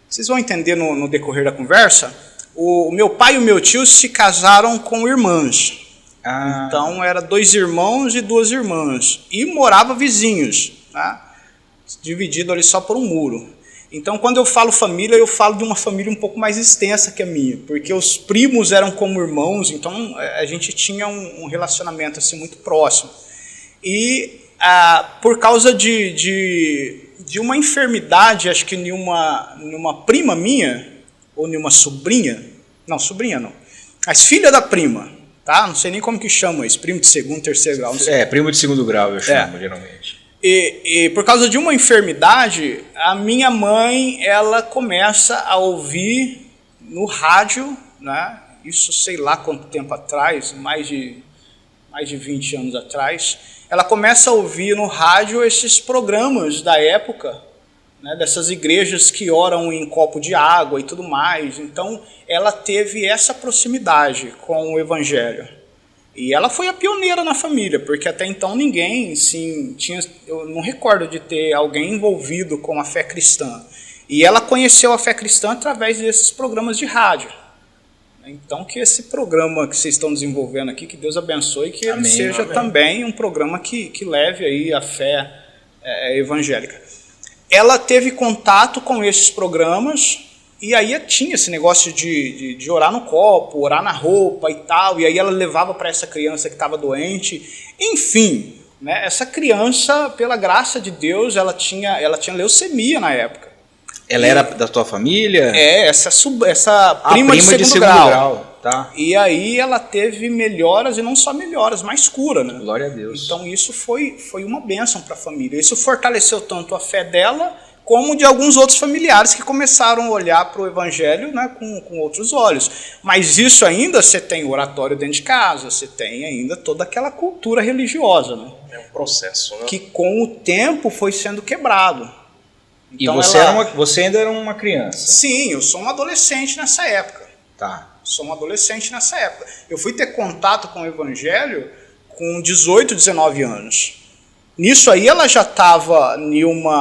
Speaker 3: vocês vão entender no decorrer da conversa, o meu pai e o meu tio se casaram com irmãs. Então, era 2 irmãos e 2 irmãs, e morava vizinhos, né? Dividido ali só por um muro. Então, quando eu falo família, eu falo de uma família um pouco mais extensa que a minha, porque os primos eram como irmãos, então a gente tinha um relacionamento assim muito próximo. E por causa de uma enfermidade, acho que numa prima minha, ou numa sobrinha, não, sobrinha não, mas filha da prima, tá? Não sei nem como que chama isso, primo de 2º, 3º grau. Não sei.
Speaker 1: Primo de 2º grau eu chamo, geralmente.
Speaker 3: E por causa de uma enfermidade, a minha mãe, ela começa a ouvir no rádio, né? Isso sei lá quanto tempo atrás, mais de 20 anos atrás, ela começa a ouvir no rádio esses programas da época, né? Dessas igrejas que oram em copo de água e tudo mais. Então, ela teve essa proximidade com o evangelho. E ela foi a pioneira na família, porque até então ninguém, sim, eu não recordo de ter alguém envolvido com a fé cristã. E ela conheceu a fé cristã através desses programas de rádio. Então, que esse programa que vocês estão desenvolvendo aqui, que Deus abençoe, que ele seja também um programa que leve aí a fé evangélica. Ela teve contato com esses programas. E aí tinha esse negócio de orar no copo, orar na roupa e tal, e aí ela levava para essa criança que estava doente. Enfim, né, essa criança, pela graça de Deus, ela tinha leucemia na época.
Speaker 1: Ela era da tua família?
Speaker 3: Essa prima de segundo grau.
Speaker 1: Tá.
Speaker 3: E aí ela teve melhoras, e não só melhoras, mas cura, né?
Speaker 1: Glória a Deus.
Speaker 3: Então isso foi uma bênção para a família. Isso fortaleceu tanto a fé dela, como de alguns outros familiares que começaram a olhar para o evangelho, né, com outros olhos. Mas isso ainda, você tem oratório dentro de casa, você tem ainda toda aquela cultura religiosa. Né?
Speaker 2: É um processo, né?
Speaker 3: Que com o tempo foi sendo quebrado.
Speaker 1: Então, e você ainda era uma criança?
Speaker 3: Sim, eu sou um adolescente nessa época.
Speaker 1: Tá.
Speaker 3: Sou um adolescente nessa época. Eu fui ter contato com o evangelho com 18, 19 anos. Nisso aí ela já estava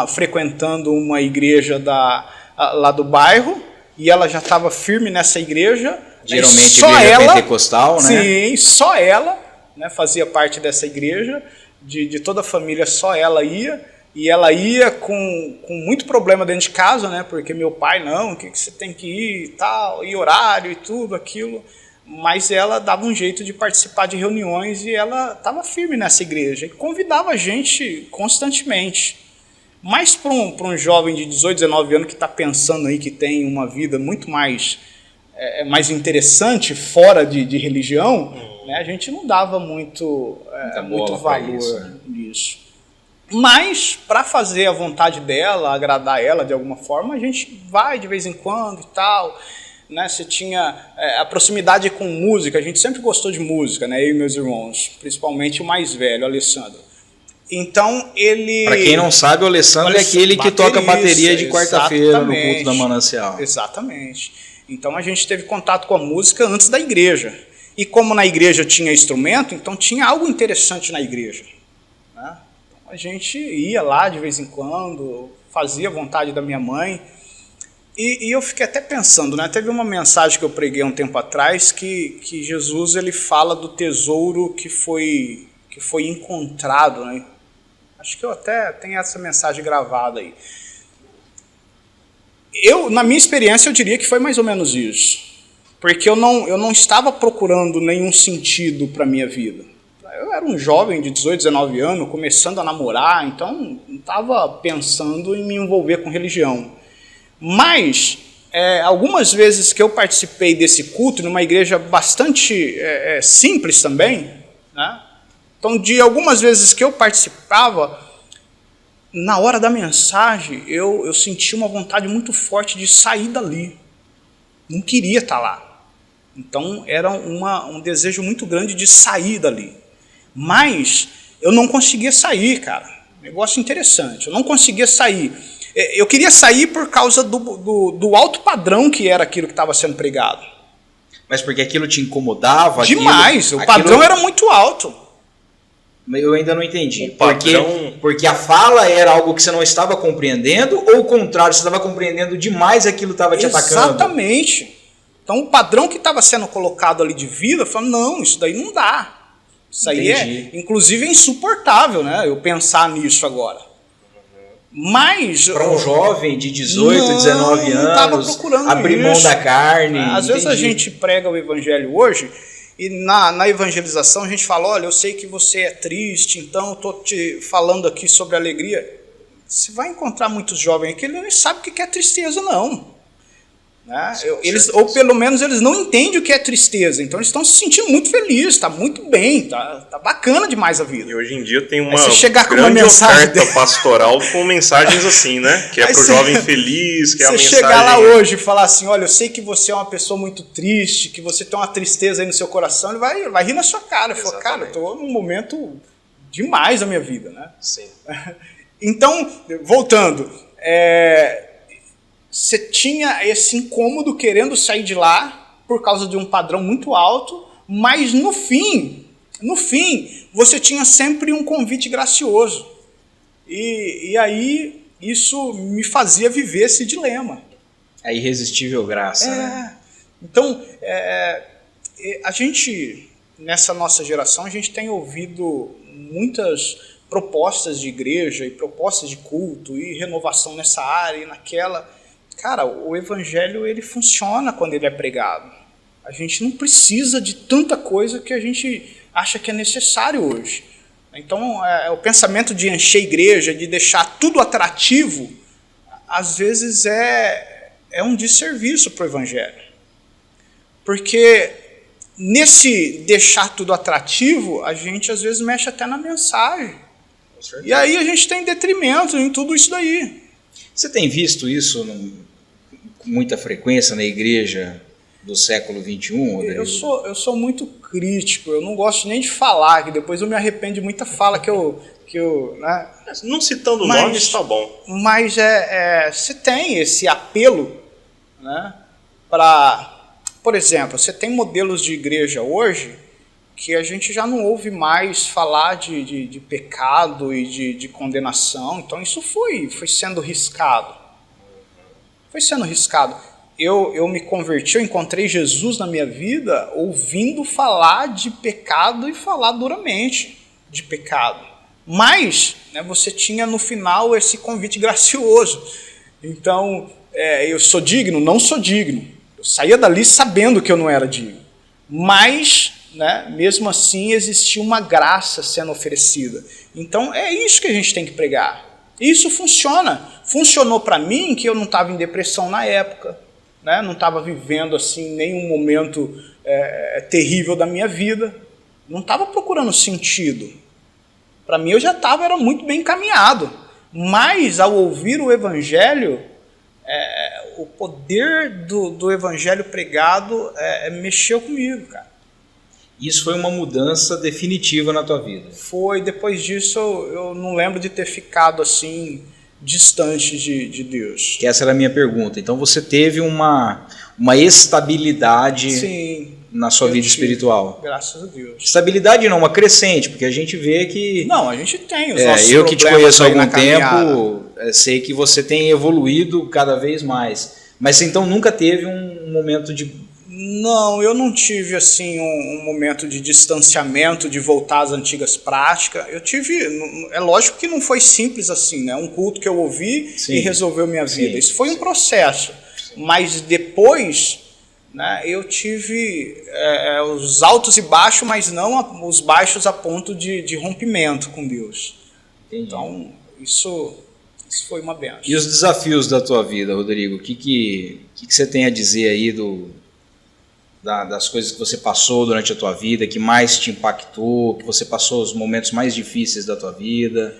Speaker 3: frequentando uma igreja lá do bairro, e ela já estava firme nessa igreja.
Speaker 1: Geralmente só igreja pentecostal, né?
Speaker 3: Sim, só ela, né, fazia parte dessa igreja, de toda a família só ela ia, e ela ia com muito problema dentro de casa, né, porque meu pai, não, o que você tem que ir e tal, e horário e tudo, aquilo. Mas ela dava um jeito de participar de reuniões e ela estava firme nessa igreja e convidava a gente constantemente. Mas para um jovem de 18, 19 anos que está pensando aí que tem uma vida muito mais interessante fora de religião, né, a gente não dava muito valor nisso. Mas, para fazer a vontade dela, agradar ela de alguma forma, a gente vai de vez em quando e tal. Né, você tinha a proximidade com música, a gente sempre gostou de música, né, eu e meus irmãos, principalmente o mais velho, o Alessandro. Então ele...
Speaker 1: Para quem não sabe, o Alessandro é aquele que toca bateria de quarta-feira no culto da Manancial.
Speaker 3: Exatamente. Então a gente teve contato com a música antes da igreja. E como na igreja tinha instrumento, então tinha algo interessante na igreja, né? Então a gente ia lá de vez em quando, fazia a vontade da minha mãe. E eu fiquei até pensando, né? Teve uma mensagem que eu preguei um tempo atrás que Jesus ele fala do tesouro que foi encontrado, né? Acho que eu até tenho essa mensagem gravada aí. Na minha experiência, eu diria que foi mais ou menos isso. Porque eu não estava procurando nenhum sentido para a minha vida. Eu era um jovem de 18, 19 anos, começando a namorar, então não estava pensando em me envolver com religião. Mas, algumas vezes que eu participei desse culto, numa igreja bastante simples também, né? Então, de algumas vezes que eu participava, na hora da mensagem, eu senti uma vontade muito forte de sair dali. Não queria estar lá. Então, era um desejo muito grande de sair dali. Mas, eu não conseguia sair, cara. Negócio interessante. Eu não conseguia sair. Eu queria sair por causa do alto padrão que era aquilo que estava sendo pregado.
Speaker 1: Mas porque aquilo te incomodava?
Speaker 3: Demais. O padrão era muito alto.
Speaker 1: Eu ainda não entendi.
Speaker 2: Padrão...
Speaker 1: Porque a fala era algo que você não estava compreendendo, ou o contrário, você estava compreendendo demais aquilo estava te atacando?
Speaker 3: Exatamente. Então o padrão que estava sendo colocado ali de vida, eu falei, não, isso daí não dá. Isso aí inclusive, é insuportável, né? Eu pensar nisso agora. Mas...
Speaker 1: Para um jovem de 18, 19 anos, abrir mão da carne...
Speaker 3: Às vezes a gente prega o evangelho hoje... E na evangelização a gente fala, olha, eu sei que você é triste, então eu estou te falando aqui sobre alegria. Você vai encontrar muitos jovens aqui, eles não sabem o que é tristeza, não. Né? Ou pelo menos eles não entendem o que é tristeza, então eles estão se sentindo muito felizes, está muito bem, tá bacana demais a vida.
Speaker 2: E hoje em dia tem uma
Speaker 3: grande
Speaker 2: oferta pastoral com mensagens assim, né? Que é para o jovem feliz, que é a mensagem...
Speaker 3: Você chegar lá hoje e falar assim, olha, eu sei que você é uma pessoa muito triste, que você tem uma tristeza aí no seu coração, ele vai rir na sua cara. Ele fala, cara, eu estou num momento demais da minha vida, né?
Speaker 2: Sim.
Speaker 3: Então, voltando, você tinha esse incômodo querendo sair de lá por causa de um padrão muito alto, mas no fim, você tinha sempre um convite gracioso. E aí isso me fazia viver esse dilema.
Speaker 1: A irresistível graça. Né?
Speaker 3: Então, a gente, nessa nossa geração, a gente tem ouvido muitas propostas de igreja e propostas de culto e renovação nessa área e naquela. Cara, o evangelho ele funciona quando ele é pregado. A gente não precisa de tanta coisa que a gente acha que é necessário hoje. Então, o pensamento de encher igreja, de deixar tudo atrativo, às vezes é um desserviço para o evangelho. Porque nesse deixar tudo atrativo, a gente às vezes mexe até na mensagem. E aí a gente tem detrimento em tudo isso daí.
Speaker 1: Você tem visto isso com muita frequência na igreja do século XXI, Rodrigo?
Speaker 3: Eu sou muito crítico, eu não gosto nem de falar, que depois eu me arrependo de muita fala que eu né?
Speaker 2: Não citando nomes, tá bom.
Speaker 3: Mas você tem esse apelo, né, para, por exemplo, você tem modelos de igreja hoje que a gente já não ouve mais falar de pecado e de condenação, então isso foi sendo riscado. Foi sendo riscado. Eu me converti, eu encontrei Jesus na minha vida ouvindo falar de pecado e falar duramente de pecado. Mas, né, você tinha no final esse convite gracioso. Então, eu sou digno? Não sou digno. Eu saía dali sabendo que eu não era digno. Mas, né, mesmo assim, existia uma graça sendo oferecida. Então, é isso que a gente tem que pregar. Isso funciona. Funcionou para mim que eu não estava em depressão na época, né? Não estava vivendo assim nenhum momento terrível da minha vida. Não estava procurando sentido. Para mim eu já era muito bem encaminhado. Mas ao ouvir o evangelho, o poder do evangelho pregado mexeu comigo, cara.
Speaker 1: Isso foi uma mudança definitiva na tua vida?
Speaker 3: Foi. Depois disso eu não lembro de ter ficado assim distante de Deus.
Speaker 1: Que essa era a minha pergunta. Então você teve uma estabilidade
Speaker 3: Sim,
Speaker 1: na sua vida espiritual.
Speaker 3: Graças a Deus.
Speaker 1: Estabilidade não, uma crescente, porque a gente vê que...
Speaker 3: Não, a gente tem os nossos
Speaker 1: eu que te conheço há algum
Speaker 3: caminhada.
Speaker 1: tempo, sei que você tem evoluído cada vez mais. Mas você então nunca teve um momento de...
Speaker 3: Não, eu não tive assim um momento de distanciamento, de voltar às antigas práticas. Eu tive, é lógico que não foi simples assim, né? Um culto que eu ouvi e resolveu minha vida. Isso foi um processo. Mas depois, né, eu tive os altos e baixos, mas não os baixos a ponto de rompimento com Deus.
Speaker 1: Entendi.
Speaker 3: Então, isso foi uma bênção.
Speaker 1: E os desafios da tua vida, Rodrigo? O que você tem a dizer aí das coisas que você passou durante a tua vida, que mais te impactou, que você passou os momentos mais difíceis da tua vida?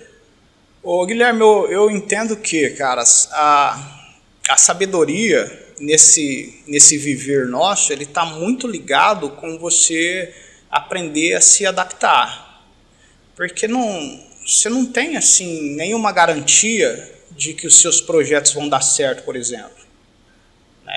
Speaker 3: Ô, Guilherme, eu entendo que, cara, a sabedoria nesse viver nosso, ele está muito ligado com você aprender a se adaptar. Porque você não tem assim nenhuma garantia de que os seus projetos vão dar certo, por exemplo.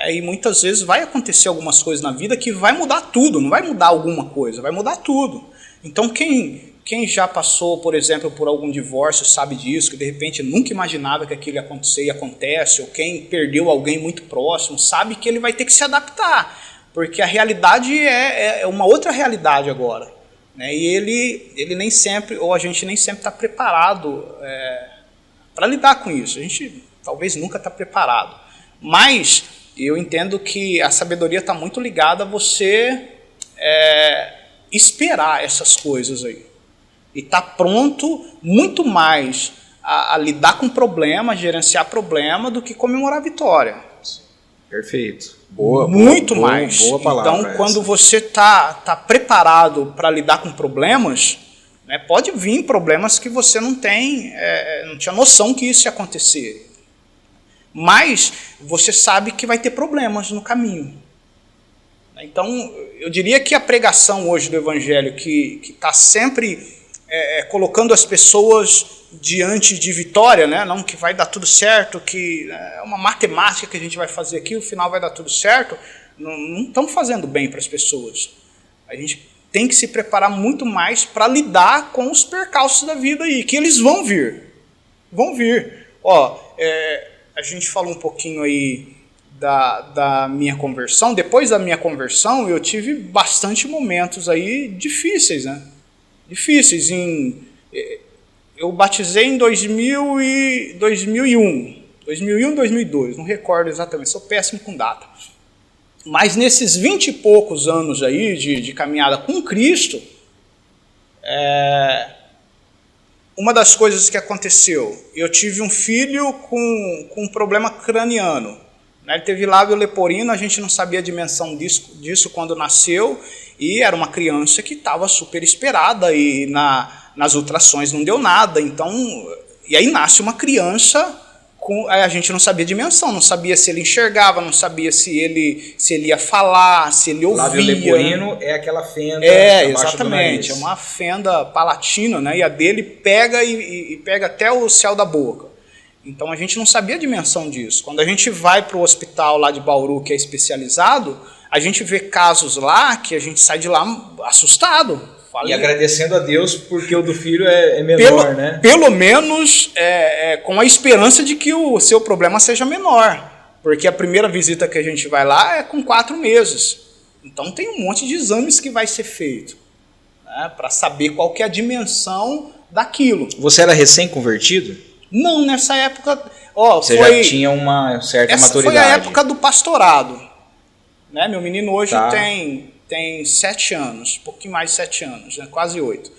Speaker 3: E muitas vezes vai acontecer algumas coisas na vida que vai mudar tudo, não vai mudar alguma coisa, vai mudar tudo. Então quem já passou, por exemplo, por algum divórcio sabe disso, que de repente nunca imaginava que aquilo ia acontecer e acontece, ou quem perdeu alguém muito próximo, sabe que ele vai ter que se adaptar, porque a realidade é uma outra realidade agora. Né? E ele nem sempre, ou a gente nem sempre está preparado para lidar com isso. A gente talvez nunca está preparado. Mas eu entendo que a sabedoria está muito ligada a você esperar essas coisas aí. E estar pronto muito mais a lidar com problema, gerenciar problema, do que comemorar a vitória.
Speaker 1: Perfeito.
Speaker 3: Muito mais.
Speaker 1: Boa palavra.
Speaker 3: Então, quando você está preparado para lidar com problemas, né, pode vir problemas que você não tinha noção que isso ia acontecer. Mas você sabe que vai ter problemas no caminho. Então, eu diria que a pregação hoje do Evangelho, que está sempre colocando as pessoas diante de vitória, né? Não que vai dar tudo certo, que é uma matemática que a gente vai fazer aqui, o final vai dar tudo certo, não estamos fazendo bem para as pessoas. A gente tem que se preparar muito mais para lidar com os percalços da vida aí, que eles vão vir. Vão vir. A gente falou um pouquinho aí da minha conversão. Depois da minha conversão, eu tive bastante momentos aí difíceis, né? Difíceis. Eu batizei em 2001, 2002, não recordo exatamente, sou péssimo com data. Mas nesses 20 e poucos anos aí de caminhada com Cristo, uma das coisas que aconteceu, eu tive um filho com um problema craniano. Ele teve lábio leporino, a gente não sabia a dimensão disso quando nasceu, e era uma criança que estava super esperada, e nas ultrações não deu nada. Então, e aí nasce uma criança, a gente não sabia a dimensão, não sabia se ele enxergava, não sabia se ele ia falar, se ele ouvia.
Speaker 1: Lábio leporino é aquela fenda
Speaker 3: exatamente, é uma fenda palatina, né? E a dele pega e pega até o céu da boca. Então a gente não sabia a dimensão disso. Quando a gente vai para o hospital lá de Bauru, que é especializado, a gente vê casos lá que a gente sai de lá assustado.
Speaker 1: E agradecendo a Deus porque o do filho é menor, né?
Speaker 3: Pelo menos com a esperança de que o seu problema seja menor. Porque a primeira visita que a gente vai lá é com 4 meses. Então tem um monte de exames que vai ser feito, né, para saber qual que é a dimensão daquilo.
Speaker 1: Você era recém-convertido?
Speaker 3: Não, nessa época...
Speaker 1: Você já tinha uma certa maturidade.
Speaker 3: Essa foi a época do pastorado. Né? Meu menino hoje tem 7 anos, um pouquinho mais de 7 anos, né? Quase 8.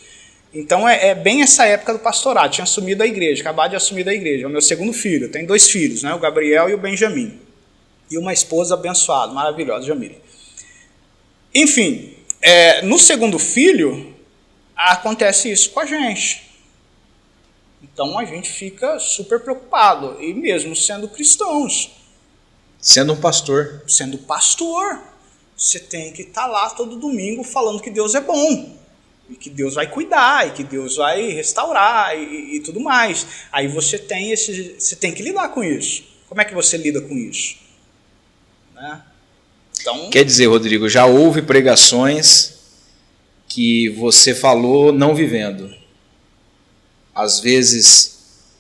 Speaker 3: Então é bem essa época do pastorado. Tinha assumido a igreja, acabado de assumir da igreja. É o meu segundo filho. Tem 2 filhos, né? O Gabriel e o Benjamin. E uma esposa abençoada, maravilhosa, Jamile. Enfim, no segundo filho, acontece isso com a gente. Então a gente fica super preocupado, e mesmo sendo cristãos.
Speaker 1: Sendo um pastor.
Speaker 3: Sendo pastor, você tem que estar lá todo domingo falando que Deus é bom. E que Deus vai cuidar, e que Deus vai restaurar e tudo mais. Aí você tem que lidar com isso. Como é que você lida com isso? Né? Então,
Speaker 1: quer dizer, Rodrigo, já houve pregações que você falou não vivendo. Às vezes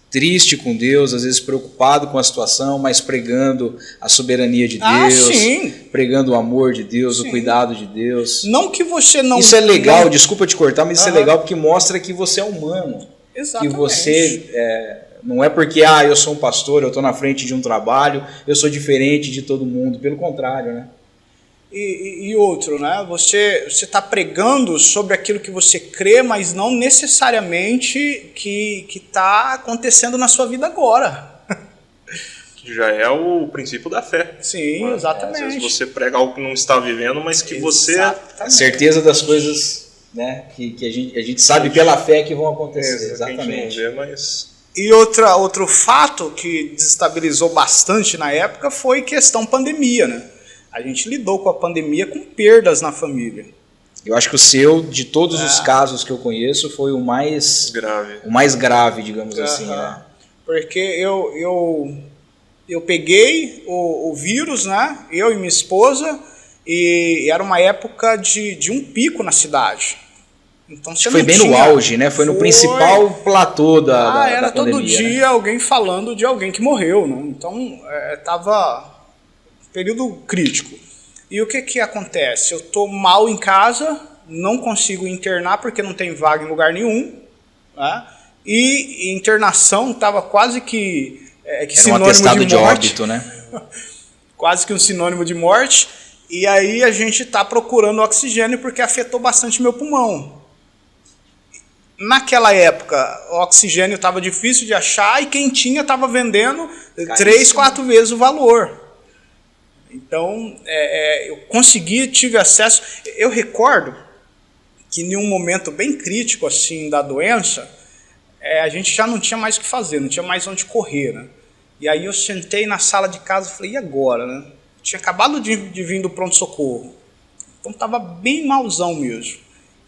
Speaker 1: triste com Deus, às vezes preocupado com a situação, mas pregando a soberania de Deus,
Speaker 3: sim.
Speaker 1: pregando o amor de Deus,
Speaker 3: Sim.
Speaker 1: o cuidado de Deus.
Speaker 3: Não que você não...
Speaker 1: Isso é legal, desculpa te cortar, mas isso é legal porque mostra que você é humano.
Speaker 3: Exatamente.
Speaker 1: Que você... não é porque eu sou um pastor, eu estou na frente de um trabalho, eu sou diferente de todo mundo, pelo contrário, né?
Speaker 3: E outro, né? Você está pregando sobre aquilo que você crê, mas não necessariamente que está acontecendo na sua vida agora.
Speaker 2: Já é o princípio da fé.
Speaker 3: Sim, exatamente.
Speaker 2: Às vezes você prega algo que não está vivendo, mas que você...
Speaker 1: A certeza das coisas, né, que a gente sabe pela fé que vão acontecer. Exatamente.
Speaker 2: Que a gente não vê, mas...
Speaker 3: E outro fato que desestabilizou bastante na época foi questão pandemia, né? A gente lidou com a pandemia com perdas na família.
Speaker 1: Eu acho que o seu, de todos os casos que eu conheço, foi o mais grave, digamos assim, né?
Speaker 3: Porque eu peguei o vírus, né? Eu e minha esposa, e era uma época de um pico na cidade. Então,
Speaker 1: foi bem no auge, né? Foi no principal platô da
Speaker 3: era
Speaker 1: pandemia,
Speaker 3: todo dia, né? Alguém falando de alguém que morreu, né? Então, tava período crítico. E o que acontece? Eu tô mal em casa, não consigo internar porque não tem vaga em lugar nenhum, né? E internação tava quase que sinônimo
Speaker 1: um atestado
Speaker 3: de morte,
Speaker 1: óbito, né?
Speaker 3: quase que um sinônimo de morte. E aí a gente tá procurando oxigênio porque afetou bastante meu pulmão. Naquela época, o oxigênio estava difícil de achar e quem tinha estava vendendo 3, 4 vezes o valor. Então, eu tive acesso. Eu recordo que em um momento bem crítico assim da doença, a gente já não tinha mais o que fazer, não tinha mais onde correr, né? E aí eu sentei na sala de casa e falei, e agora, né? Tinha acabado de vir do pronto-socorro, então estava bem malzão mesmo.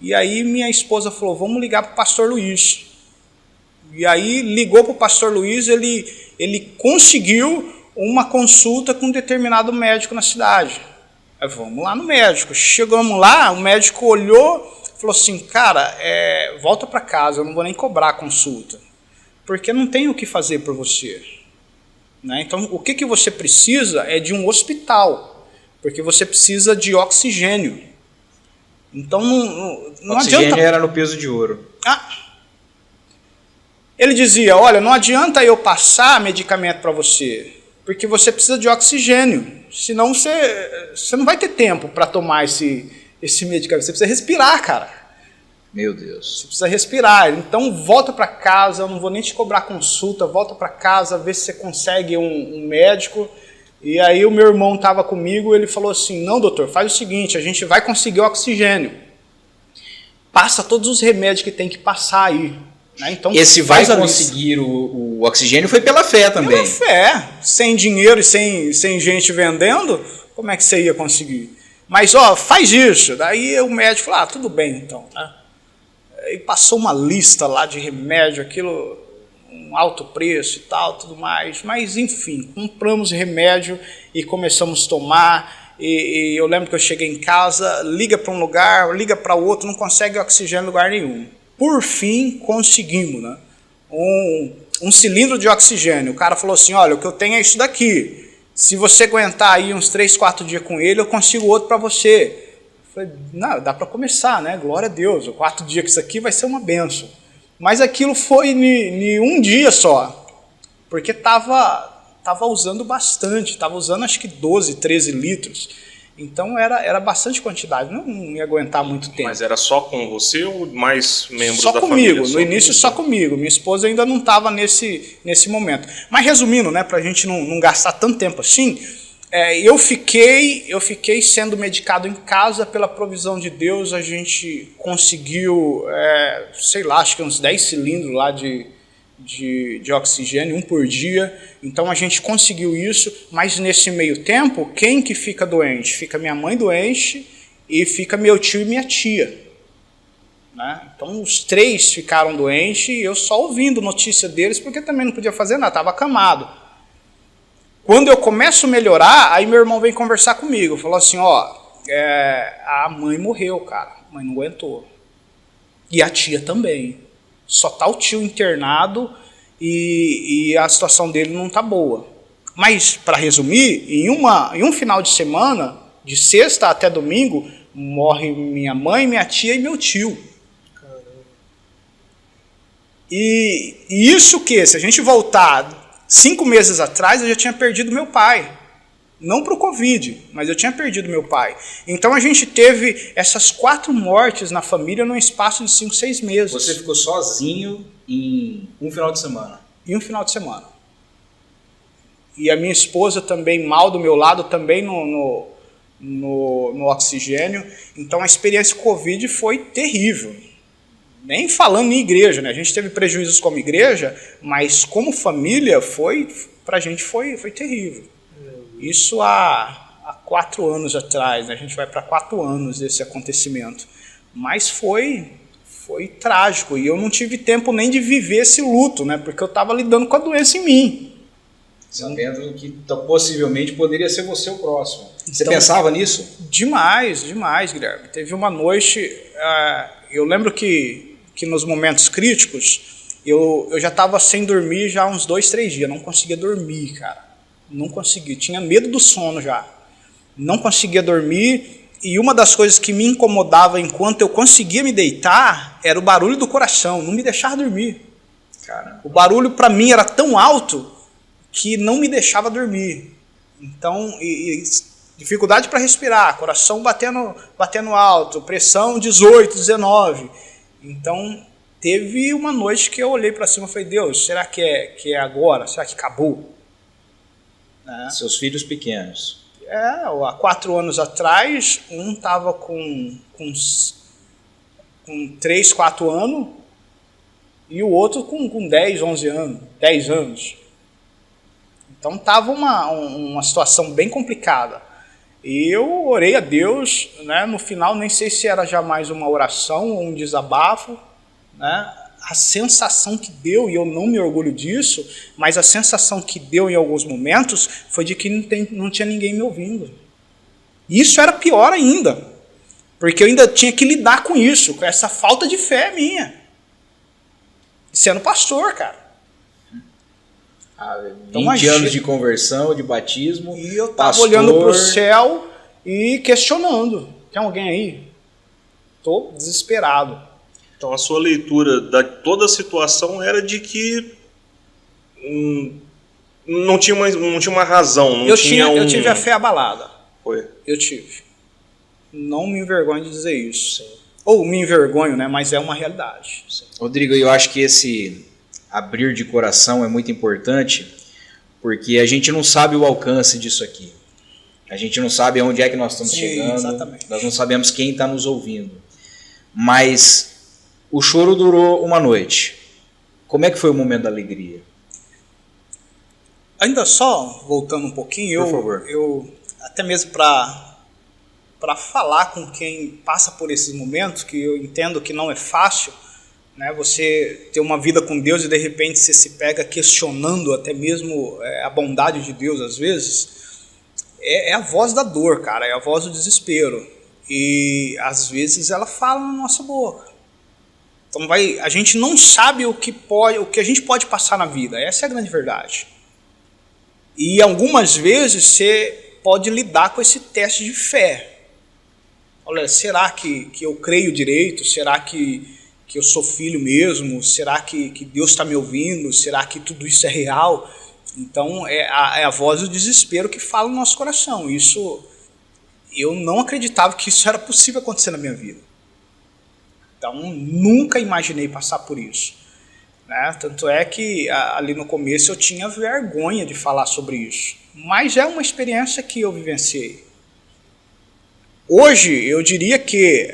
Speaker 3: E aí minha esposa falou, vamos ligar para o pastor Luiz. E aí ligou para o pastor Luiz, ele conseguiu uma consulta com um determinado médico na cidade. Aí vamos lá no médico. Chegamos lá, o médico olhou, falou assim, cara, volta para casa, eu não vou nem cobrar a consulta, porque não tem o que fazer por você. Né? Então, o que você precisa é de um hospital, porque você precisa de oxigênio. Então, não
Speaker 1: oxigênio
Speaker 3: adianta...
Speaker 1: era no peso de ouro.
Speaker 3: Ele dizia, olha, não adianta eu passar medicamento para você, porque você precisa de oxigênio, senão você não vai ter tempo para tomar esse medicamento. Você precisa respirar, cara.
Speaker 1: Meu Deus.
Speaker 3: Você precisa respirar. Então volta para casa, eu não vou nem te cobrar consulta, volta para casa, vê se você consegue um médico. E aí o meu irmão estava comigo, ele falou assim, não doutor, faz o seguinte, a gente vai conseguir o oxigênio. Passa todos os remédios que tem que passar aí. Então,
Speaker 1: esse vai conseguir o oxigênio foi pela fé também.
Speaker 3: Pela fé. Sem dinheiro e sem gente vendendo, como é que você ia conseguir? Mas, faz isso. Daí o médico falou, tudo bem então. E passou uma lista lá de remédio, aquilo, um alto preço e tal, tudo mais. Mas, enfim, compramos remédio e começamos a tomar. E eu lembro que eu cheguei em casa, liga para um lugar, liga para o outro, não consegue oxigênio em lugar nenhum. Por fim, conseguimos, né? Um cilindro de oxigênio. O cara falou assim, olha, o que eu tenho é isso daqui. Se você aguentar aí uns 3, 4 dias com ele, eu consigo outro para você. Eu falei, não, dá para começar, né? Glória a Deus, 4 dias que isso aqui vai ser uma benção. Mas aquilo foi em um dia só, porque estava usando bastante, estava usando acho que 12, 13 litros. Então era bastante quantidade, não ia aguentar muito tempo.
Speaker 2: Mas era só com você ou mais membros
Speaker 3: da família? Só comigo, no início só comigo. Minha esposa ainda não estava nesse momento. Mas resumindo, né, para a gente não gastar tanto tempo assim, eu fiquei sendo medicado em casa pela provisão de Deus. A gente conseguiu, sei lá, acho que uns 10 cilindros lá de oxigênio, 1 por dia. Então a gente conseguiu isso, mas nesse meio tempo, quem que fica doente? Fica minha mãe doente e fica meu tio e minha tia. né? Então os 3 ficaram doentes e eu só ouvindo notícia deles, porque também não podia fazer nada, estava acamado. Quando eu começo a melhorar, aí meu irmão vem conversar comigo, falou assim, a mãe morreu, cara, a mãe não aguentou. E a tia também. Só tá o tio internado e a situação dele não tá boa. Mas, para resumir, em um final de semana, de sexta até domingo, morre minha mãe, minha tia e meu tio. Caramba. E isso que, se a gente voltar 5 meses atrás, eu já tinha perdido meu pai. Não para o Covid, mas eu tinha perdido meu pai. Então a gente teve essas 4 mortes na família num espaço de 5, 6 meses.
Speaker 1: Você ficou sozinho em um final de semana?
Speaker 3: Em um final de semana. E a minha esposa também mal do meu lado, também no oxigênio. Então a experiência Covid foi terrível. Nem falando em igreja, né? A gente teve prejuízos como igreja, mas como família pra gente foi terrível. Isso há 4 anos atrás, né? A gente vai para 4 anos desse acontecimento. Mas foi trágico e eu não tive tempo nem de viver esse luto, né? Porque eu estava lidando com a doença em mim.
Speaker 1: Sabendo que possivelmente poderia ser você o próximo. Você pensava nisso?
Speaker 3: Demais, Guilherme. Teve uma noite, eu lembro que nos momentos críticos, eu já estava sem dormir já uns 2, 3 dias, não conseguia dormir, cara. Não conseguia, tinha medo do sono já. Não conseguia dormir e uma das coisas que me incomodava enquanto eu conseguia me deitar era o barulho do coração, não me deixava dormir. Cara, o barulho para mim era tão alto que não me deixava dormir. Então, dificuldade para respirar, coração batendo alto, pressão 18, 19. Então, teve uma noite que eu olhei para cima e falei, Deus, será que é agora? Será que acabou?
Speaker 1: Seus filhos pequenos.
Speaker 3: Há 4 anos atrás, um estava com 3, 4 anos e o outro com 10, 11 anos, 10 anos. Então estava uma situação bem complicada. E eu orei a Deus, né? No final nem sei se era já mais uma oração ou um desabafo, né? A sensação que deu, e eu não me orgulho disso, mas a sensação que deu em alguns momentos foi de que não tinha ninguém me ouvindo. E isso era pior ainda, porque eu ainda tinha que lidar com isso, com essa falta de fé minha. Sendo pastor, cara.
Speaker 1: 20 anos de conversão, de batismo.
Speaker 3: E eu estava olhando para o céu e questionando. Tem alguém aí? Estou desesperado.
Speaker 2: Então a sua leitura de toda a situação era de que não tinha uma razão. Eu
Speaker 3: tive a fé abalada.
Speaker 2: Foi.
Speaker 3: Eu tive. Não me envergonho de dizer isso. Sim. Ou me envergonho, né? Mas é uma realidade.
Speaker 1: Sim. Rodrigo, eu acho que esse abrir de coração é muito importante, porque a gente não sabe o alcance disso aqui. A gente não sabe aonde é que nós estamos chegando.
Speaker 3: Exatamente.
Speaker 1: Nós não sabemos quem está nos ouvindo. Mas o choro durou uma noite. Como é que foi o momento da alegria?
Speaker 3: Ainda só, voltando um pouquinho,
Speaker 1: por favor.
Speaker 3: Eu até mesmo para falar com quem passa por esses momentos, que eu entendo que não é fácil, né, você ter uma vida com Deus e de repente você se pega questionando até mesmo a bondade de Deus às vezes, é a voz da dor, cara, é a voz do desespero. E às vezes ela fala na nossa boca. Então a gente não sabe o que a gente pode passar na vida, essa é a grande verdade. E algumas vezes você pode lidar com esse teste de fé. Olha, será que eu creio direito? Será que eu sou filho mesmo? Será que Deus está me ouvindo? Será que tudo isso é real? Então é a voz do desespero que fala no nosso coração. Isso, eu não acreditava que isso era possível acontecer na minha vida. Então nunca imaginei passar por isso. Né? Tanto é que ali no começo eu tinha vergonha de falar sobre isso. Mas é uma experiência que eu vivenciei. Hoje eu diria que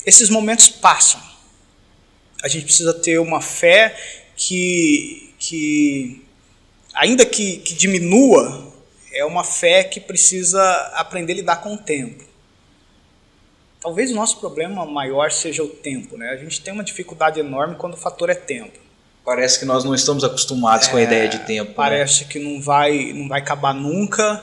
Speaker 3: esses momentos passam. A gente precisa ter uma fé que ainda que diminua, é uma fé que precisa aprender a lidar com o tempo. talvez o nosso problema maior seja o tempo, né? A gente tem uma dificuldade enorme quando o fator é tempo.
Speaker 1: Parece que nós não estamos acostumados com a ideia de tempo.
Speaker 3: Parece, né, que não vai acabar nunca,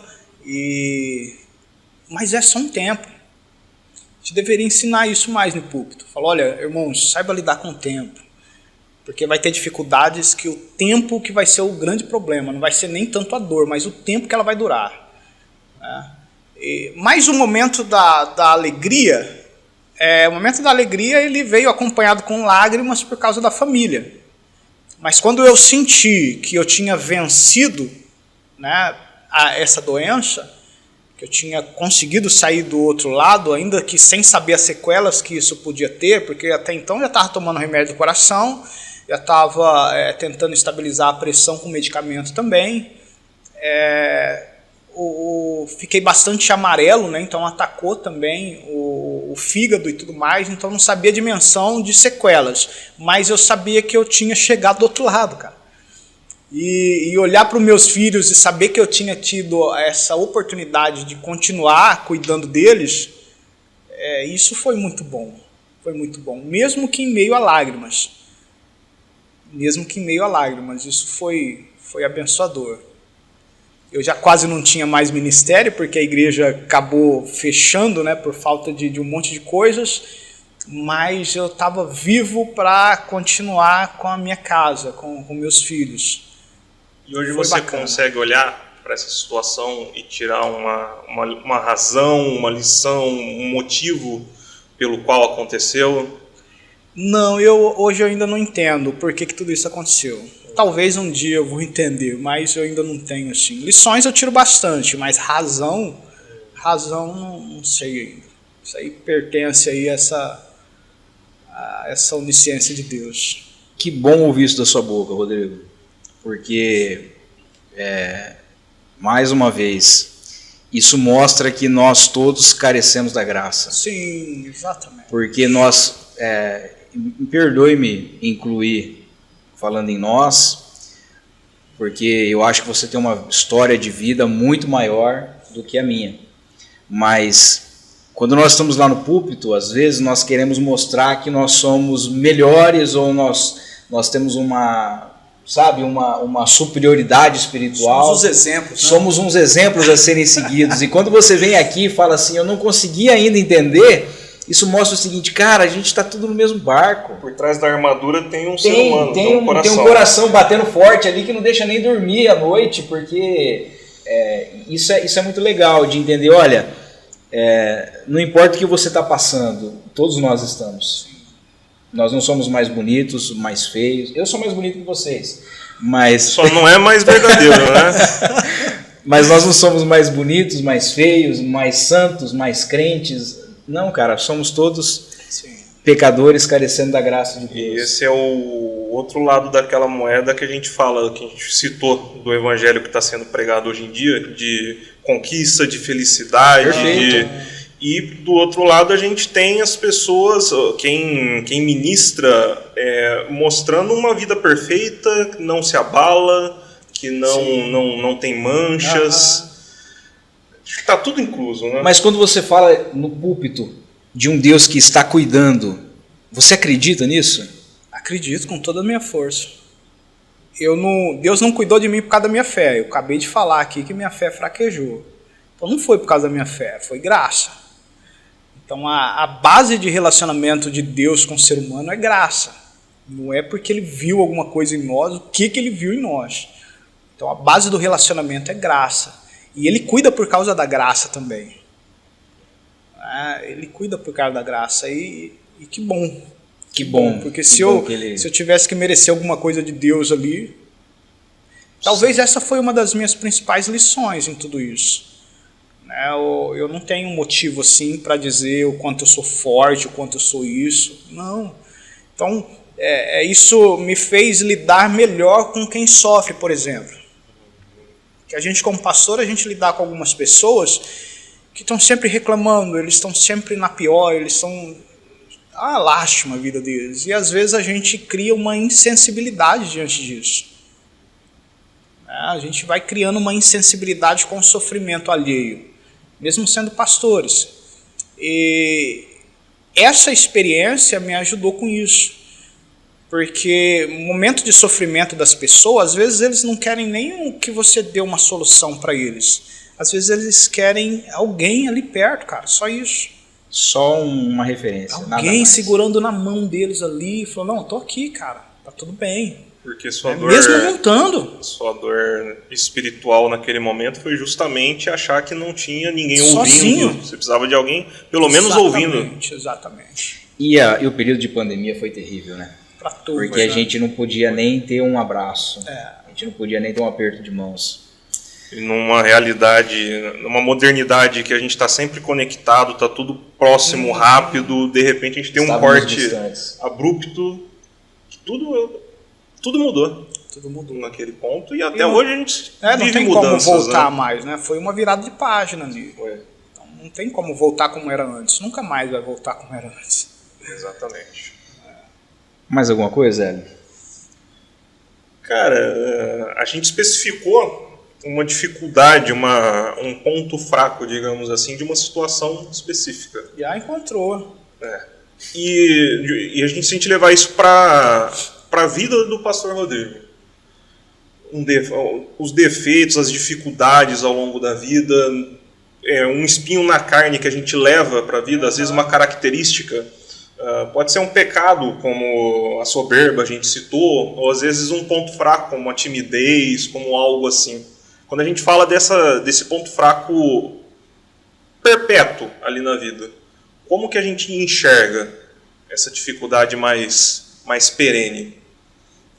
Speaker 3: mas é só um tempo. A gente deveria ensinar isso mais no púlpito. Falar, olha, irmãos, saiba lidar com o tempo. Porque vai ter dificuldades que o tempo que vai ser o grande problema. Não vai ser nem tanto a dor, mas o tempo que ela vai durar. Mas o momento da alegria, o momento da alegria ele veio acompanhado com lágrimas por causa da família. Mas quando eu senti que eu tinha vencido, né, essa doença, que eu tinha conseguido sair do outro lado, ainda que sem saber as sequelas que isso podia ter, porque até então eu já estava tomando remédio do coração, já estava tentando estabilizar a pressão com medicamento também, fiquei bastante amarelo, né, então atacou também o fígado e tudo mais, então não sabia a dimensão de sequelas, mas eu sabia que eu tinha chegado do outro lado, cara. E olhar para os meus filhos e saber que eu tinha tido essa oportunidade de continuar cuidando deles, isso foi muito bom, mesmo que em meio a lágrimas, isso foi abençoador. Eu já quase não tinha mais ministério, porque a igreja acabou fechando, né, por falta de um monte de coisas, mas eu estava vivo para continuar com a minha casa, com meus filhos.
Speaker 2: E hoje você consegue olhar para essa situação e tirar uma razão, uma lição, um motivo pelo qual aconteceu?
Speaker 3: Não, hoje eu ainda não entendo por que tudo isso aconteceu. Talvez um dia eu vou entender, mas eu ainda não tenho assim. Lições eu tiro bastante, mas razão não sei ainda. Isso aí pertence aí a essa onisciência de Deus.
Speaker 1: Que bom ouvir isso da sua boca, Rodrigo, porque mais uma vez isso mostra que nós todos carecemos da graça.
Speaker 3: Sim, exatamente.
Speaker 1: Porque nós, perdoe-me incluir falando em nós, porque eu acho que você tem uma história de vida muito maior do que a minha. Mas quando nós estamos lá no púlpito, às vezes nós queremos mostrar que nós somos melhores ou nós temos uma superioridade espiritual.
Speaker 3: Somos os exemplos, né?
Speaker 1: Somos uns exemplos a serem seguidos. E quando você vem aqui e fala assim, eu não consegui ainda entender, isso mostra o seguinte, cara, a gente está tudo no mesmo barco.
Speaker 2: Por trás da armadura tem um ser humano,
Speaker 1: tem um coração batendo forte ali que não deixa nem dormir à noite, porque isso é muito legal de entender. Olha, não importa o que você está passando, todos nós estamos. Nós não somos mais bonitos, mais feios. Eu sou mais bonito que vocês, mas
Speaker 2: só não é mais verdadeiro, né?
Speaker 1: Mas nós não somos mais bonitos, mais feios, mais santos, mais crentes. Não, cara, somos todos pecadores carecendo da graça de Deus.
Speaker 2: E esse é o outro lado daquela moeda que a gente fala, que a gente citou do evangelho que está sendo pregado hoje em dia, de conquista, de felicidade. E do outro lado a gente tem as pessoas, quem ministra, mostrando uma vida perfeita, que não se abala, que não tem manchas. Está tudo incluso, né?
Speaker 1: Mas quando você fala no púlpito de um Deus que está cuidando, você acredita nisso?
Speaker 3: Acredito com toda a minha força. Deus não cuidou de mim por causa da minha fé. Eu acabei de falar aqui que minha fé fraquejou. Então não foi por causa da minha fé, foi graça. Então a base de relacionamento de Deus com o ser humano é graça. Não é porque ele viu alguma coisa em nós, o que ele viu em nós. Então a base do relacionamento é graça. E ele cuida por causa da graça também. Ele cuida por causa da graça. E que bom.
Speaker 1: Que bom.
Speaker 3: Porque se eu tivesse que merecer alguma coisa de Deus ali, talvez essa foi uma das minhas principais lições em tudo isso. Eu não tenho um motivo assim para dizer o quanto eu sou forte, o quanto eu sou isso. Não. Então, isso me fez lidar melhor com quem sofre, por exemplo. Que a gente, como pastor, a gente lidar com algumas pessoas que estão sempre reclamando, eles estão sempre na pior, eles são... lástima a vida deles. E às vezes a gente cria uma insensibilidade diante disso. A gente vai criando uma insensibilidade com o sofrimento alheio, mesmo sendo pastores. E essa experiência me ajudou com isso. Porque no momento de sofrimento das pessoas, às vezes eles não querem nem que você dê uma solução para eles. Às vezes eles querem alguém ali perto, cara, só isso.
Speaker 1: Só uma referência.
Speaker 3: Alguém segurando na mão deles ali e falando, não, tô aqui, cara, tá tudo bem.
Speaker 2: Porque sua dor,
Speaker 3: mesmo montando.
Speaker 2: Sua dor espiritual naquele momento foi justamente achar que não tinha ninguém
Speaker 3: sozinho.
Speaker 2: Ouvindo. Você precisava de alguém, pelo menos ouvindo.
Speaker 3: Exatamente.
Speaker 1: E o período de pandemia foi terrível, né?
Speaker 3: Pra todos,
Speaker 1: porque a gente não podia nem ter um abraço.
Speaker 3: É.
Speaker 1: A gente não podia nem ter um aperto de mãos.
Speaker 2: E numa realidade, numa modernidade que a gente está sempre conectado, está tudo próximo, rápido, de repente a gente tem um corte abrupto, que tudo mudou.
Speaker 3: Tudo mudou
Speaker 2: naquele ponto e até hoje a gente
Speaker 3: não tem como voltar, né? Mais, né? Foi uma virada de página ali. Então não tem como voltar como era antes. Nunca mais vai voltar como era antes.
Speaker 2: Exatamente.
Speaker 1: Mais alguma coisa, Hélio?
Speaker 2: Cara, a gente especificou uma dificuldade, um ponto fraco, digamos assim, de uma situação específica.
Speaker 3: Já encontrou.
Speaker 2: E a gente sente levar isso para a vida do pastor Rodrigo. Os defeitos, as dificuldades ao longo da vida, um espinho na carne que a gente leva para a vida, às vezes uma característica. Pode ser um pecado, como a soberba a gente citou, ou às vezes um ponto fraco, como a timidez, como algo assim. Quando a gente fala desse ponto fraco perpétuo ali na vida, como que a gente enxerga essa dificuldade mais perene?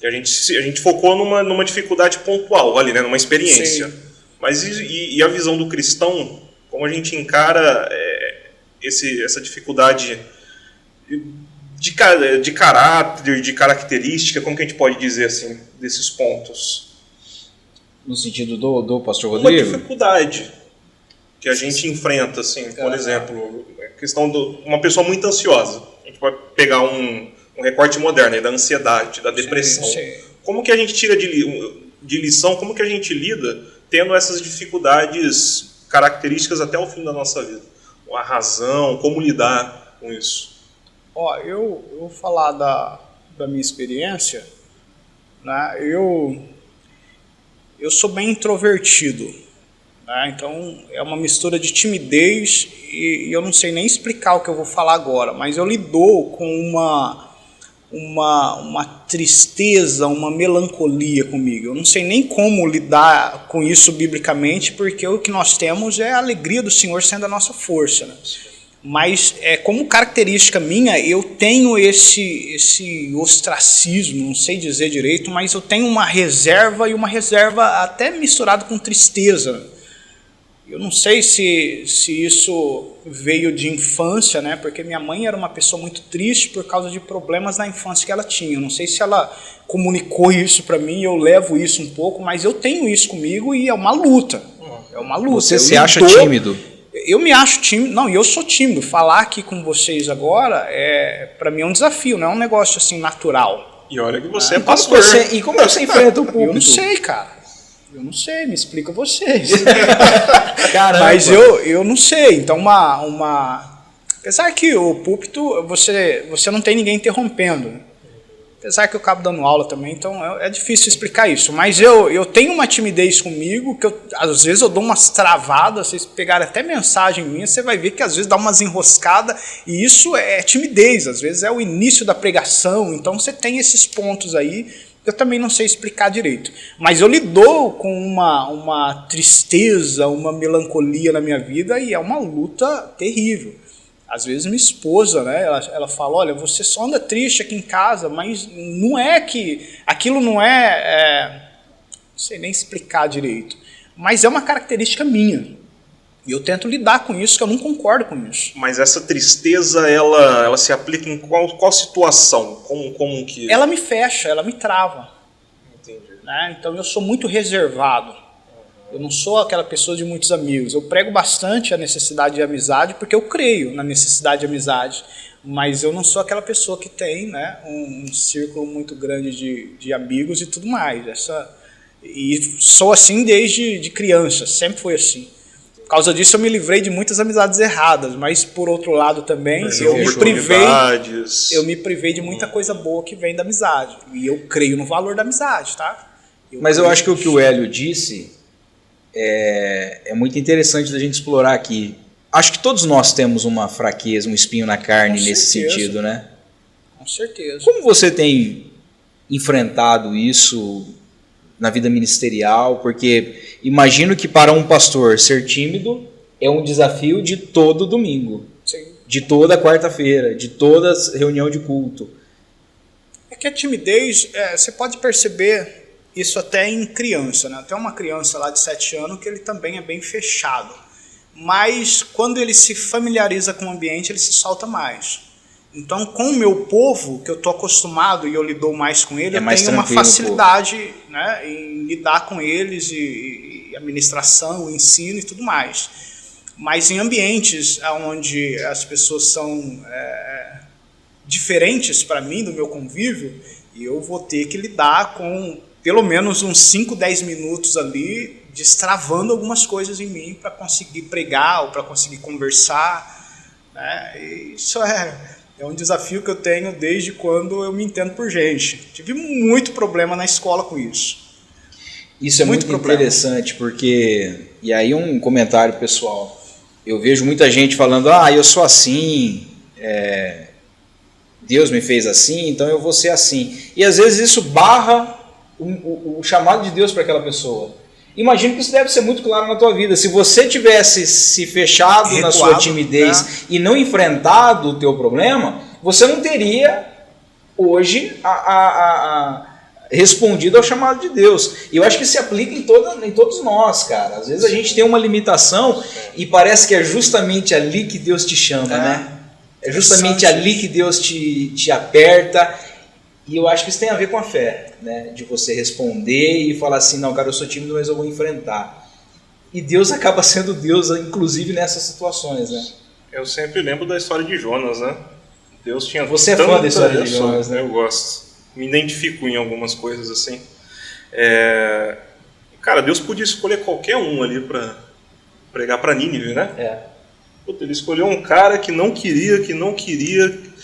Speaker 2: E a gente focou numa dificuldade pontual ali, né, numa experiência. Sim. Mas e a visão do cristão, como a gente encara essa dificuldade de caráter, de característica, como que a gente pode dizer assim, desses pontos?
Speaker 1: No sentido do pastor Rodrigo?
Speaker 2: Uma dificuldade que a gente enfrenta, assim, por exemplo, a questão de uma pessoa muito ansiosa. A gente pode pegar um recorte moderno, da ansiedade, da depressão.
Speaker 3: Sim.
Speaker 2: Como que a gente tira de lição, como que a gente lida tendo essas dificuldades características até o fim da nossa vida? A razão, como lidar com isso?
Speaker 3: Eu vou falar da minha experiência, né? Eu sou bem introvertido, né? Então é uma mistura de timidez e eu não sei nem explicar o que eu vou falar agora, mas eu lido com uma tristeza, uma melancolia comigo. Eu não sei nem como lidar com isso biblicamente, porque o que nós temos é a alegria do Senhor sendo a nossa força, né? Mas como característica minha, eu tenho esse ostracismo, não sei dizer direito, mas eu tenho uma reserva e uma reserva até misturada com tristeza. Eu não sei se isso veio de infância, né? Porque minha mãe era uma pessoa muito triste por causa de problemas na infância que ela tinha. Eu não sei se ela comunicou isso para mim, eu levo isso um pouco, mas eu tenho isso comigo e é uma luta. É uma luta.
Speaker 1: Você se acha tímido?
Speaker 3: Eu me acho tímido, não, eu sou tímido. Falar aqui com vocês agora, para mim é um desafio, não é um negócio assim natural.
Speaker 2: E olha que você é pastor.
Speaker 1: E como você enfrenta o público?
Speaker 3: Eu não sei, cara. Eu não sei, me explica vocês.
Speaker 1: Caramba.
Speaker 3: Mas eu não sei. Então, apesar que o púlpito, você não tem ninguém interrompendo. Apesar que eu acabo dando aula também, então é difícil explicar isso. Mas eu tenho uma timidez comigo, que às vezes eu dou umas travadas, vocês pegarem até mensagem minha, você vai ver que às vezes dá umas enroscadas, e isso é timidez, às vezes é o início da pregação, então você tem esses pontos aí, eu também não sei explicar direito. Mas eu lido com uma tristeza, uma melancolia na minha vida, e é uma luta terrível. Às vezes minha esposa, né, ela fala, olha, você só anda triste aqui em casa, mas não é que... Aquilo não não sei nem explicar direito. Mas é uma característica minha. E eu tento lidar com isso, que eu não concordo com isso.
Speaker 2: Mas essa tristeza, ela se aplica em qual situação? Como que...
Speaker 3: Ela me fecha, ela me trava.
Speaker 2: Entendi.
Speaker 3: Né? Então eu sou muito reservado. Eu não sou aquela pessoa de muitos amigos. Eu prego bastante a necessidade de amizade, porque eu creio na necessidade de amizade. Mas eu não sou aquela pessoa que tem, né, um círculo muito grande de amigos e tudo mais. E sou assim desde criança, sempre foi assim. Por causa disso eu me livrei de muitas amizades erradas, mas por outro lado também eu me privei de muita coisa boa que vem da amizade. E eu creio no valor da amizade, tá?
Speaker 1: Mas eu acho que o que o Hélio disse é muito interessante da gente explorar aqui. Acho que todos nós temos uma fraqueza, um espinho na carne nesse sentido, né?
Speaker 3: Com certeza.
Speaker 1: Como você tem enfrentado isso na vida ministerial? Porque imagino que para um pastor ser tímido é um desafio de todo domingo.
Speaker 3: Sim.
Speaker 1: De toda quarta-feira, de toda reunião de culto.
Speaker 3: É que a timidez, você pode perceber isso até em criança, né? Até uma criança lá de 7 anos que ele também é bem fechado. Mas quando ele se familiariza com o ambiente, ele se solta mais. Então, com o meu povo, que eu estou acostumado e eu lido mais com ele, eu tenho uma facilidade, né, em lidar com eles e administração, o ensino e tudo mais. Mas em ambientes onde as pessoas são diferentes para mim, do meu convívio, eu vou ter que lidar com pelo menos uns 5, 10 minutos ali, destravando algumas coisas em mim para conseguir pregar ou para conseguir conversar, né? E isso é um desafio que eu tenho desde quando eu me entendo por gente. Tive muito problema na escola com isso.
Speaker 1: Isso é muito interessante, porque... E aí um comentário pessoal. Eu vejo muita gente falando, eu sou assim, Deus me fez assim, então eu vou ser assim. E às vezes isso barra o chamado de Deus para aquela pessoa. Imagino que isso deve ser muito claro na tua vida. Se você tivesse se fechado recuado, na sua timidez e não enfrentado o teu problema, você não teria hoje respondido ao chamado de Deus. E eu acho que isso se aplica em todos nós, cara. Às vezes a gente tem uma limitação e parece que é justamente ali que Deus te chama, né? É justamente ali que Deus te aperta. E eu acho que isso tem a ver com a fé, né? De você responder e falar assim, não, cara, eu sou tímido, mas eu vou enfrentar. E Deus acaba sendo Deus, inclusive nessas situações, né? Eu
Speaker 2: sempre lembro da história de Jonas, né? Deus tinha
Speaker 1: Você é fã da história de Jonas, né?
Speaker 2: Eu gosto. Me identifico em algumas coisas assim. Cara, Deus podia escolher qualquer um ali para pregar para Nínive, né? Puta, ele escolheu um cara que não queria.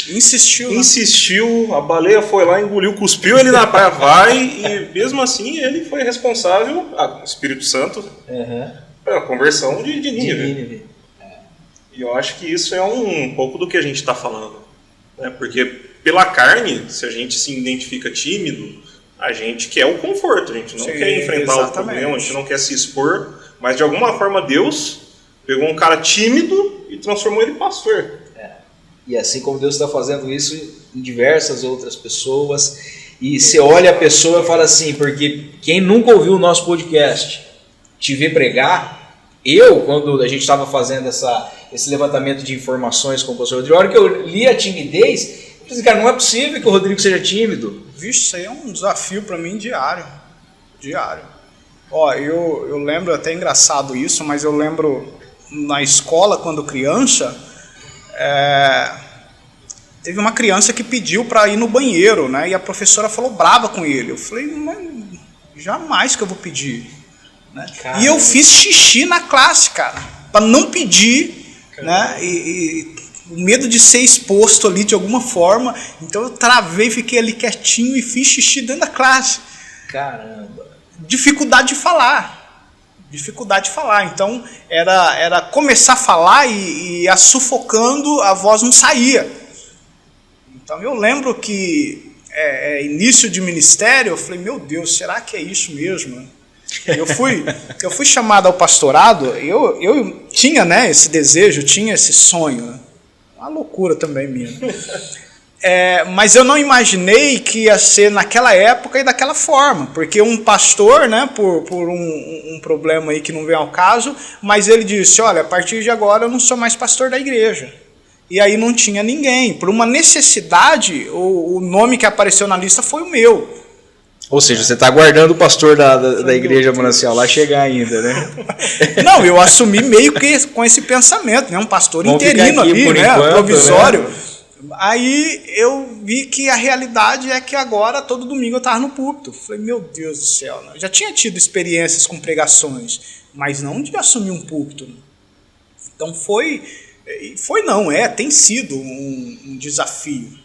Speaker 2: Insistiu, a baleia foi lá, engoliu, cuspiu ele na praia, e mesmo assim ele foi responsável, o Espírito Santo, pela conversão de Nínive. E eu acho que isso é um pouco do que a gente está falando. Né? Porque pela carne, se a gente se identifica tímido, a gente quer o conforto, a gente não quer enfrentar o problema, a gente não quer se expor, mas de alguma forma Deus pegou um cara tímido e transformou ele em pastor.
Speaker 1: E assim como Deus está fazendo isso em diversas outras pessoas, e você olha a pessoa e fala assim, porque quem nunca ouviu o nosso podcast, te vê pregar, quando a gente estava fazendo esse levantamento de informações com o pastor Rodrigo, a hora que eu li a timidez, eu falei assim, cara, não é possível que o Rodrigo seja tímido.
Speaker 3: Vixe, isso aí é um desafio para mim diário. Ó, eu lembro, até engraçado isso, mas eu lembro na escola, quando criança, teve uma criança que pediu para ir no banheiro, né? E a professora falou brava com ele. Eu falei, mas jamais que eu vou pedir, né? E eu fiz xixi na classe, cara, para não pedir, né? E o medo de ser exposto ali de alguma forma. Então eu travei, fiquei ali quietinho e fiz xixi dentro da classe.
Speaker 1: Caramba.
Speaker 3: Dificuldade de falar. Então era começar a falar e ia sufocando, a voz não saía. Então eu lembro que início de ministério, eu falei, meu Deus, será que é isso mesmo? Eu fui chamado ao pastorado, eu tinha, né, esse desejo, tinha esse sonho, né? Uma loucura também minha. Mas eu não imaginei que ia ser naquela época e daquela forma, porque um pastor, né, por um problema aí que não vem ao caso, mas ele disse, olha, a partir de agora eu não sou mais pastor da igreja. E aí não tinha ninguém. Por uma necessidade, o nome que apareceu na lista foi o meu.
Speaker 1: Ou seja, você está aguardando o pastor da igreja Manancial lá chegar ainda, né?
Speaker 3: Não, eu assumi meio que com esse pensamento, né? Um pastor interino ali, né?
Speaker 1: Enquanto,
Speaker 3: provisório. Né? Aí eu vi que a realidade é que agora, todo domingo eu estava no púlpito. Falei, meu Deus do céu, né? Eu já tinha tido experiências com pregações, mas não de assumir um púlpito. Então tem sido um desafio.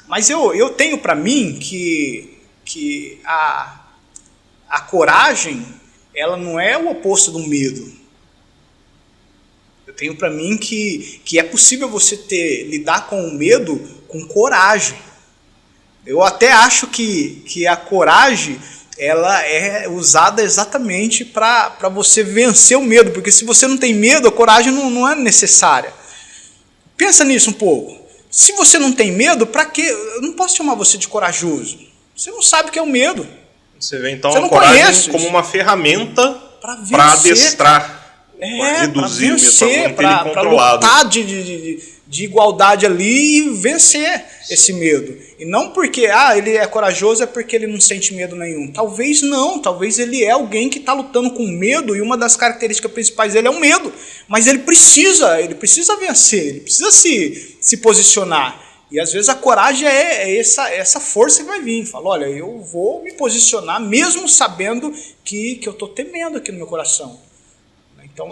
Speaker 3: Mas eu tenho para mim que a coragem, ela não é o oposto do medo. Eu tenho para mim que é possível você lidar com o medo com coragem. Eu até acho que a coragem, ela é usada exatamente para você vencer o medo, porque se você não tem medo, a coragem não é necessária. Pensa nisso um pouco. Se você não tem medo, para quê? Eu não posso chamar você de corajoso. Você não sabe o que é o medo.
Speaker 2: Você vê então a coragem como uma ferramenta para adestrar, para reduzir o medo, para lutar de igualdade ali e vencer esse medo. E não porque ele é corajoso, é porque ele não sente medo nenhum. Talvez não, talvez ele é alguém que está lutando com medo, e uma das características principais dele é o medo. Mas ele precisa vencer, ele precisa se posicionar. E às vezes a coragem é essa força que vai vir. Fala, olha, eu vou me posicionar mesmo sabendo que eu estou temendo aqui no meu coração. Então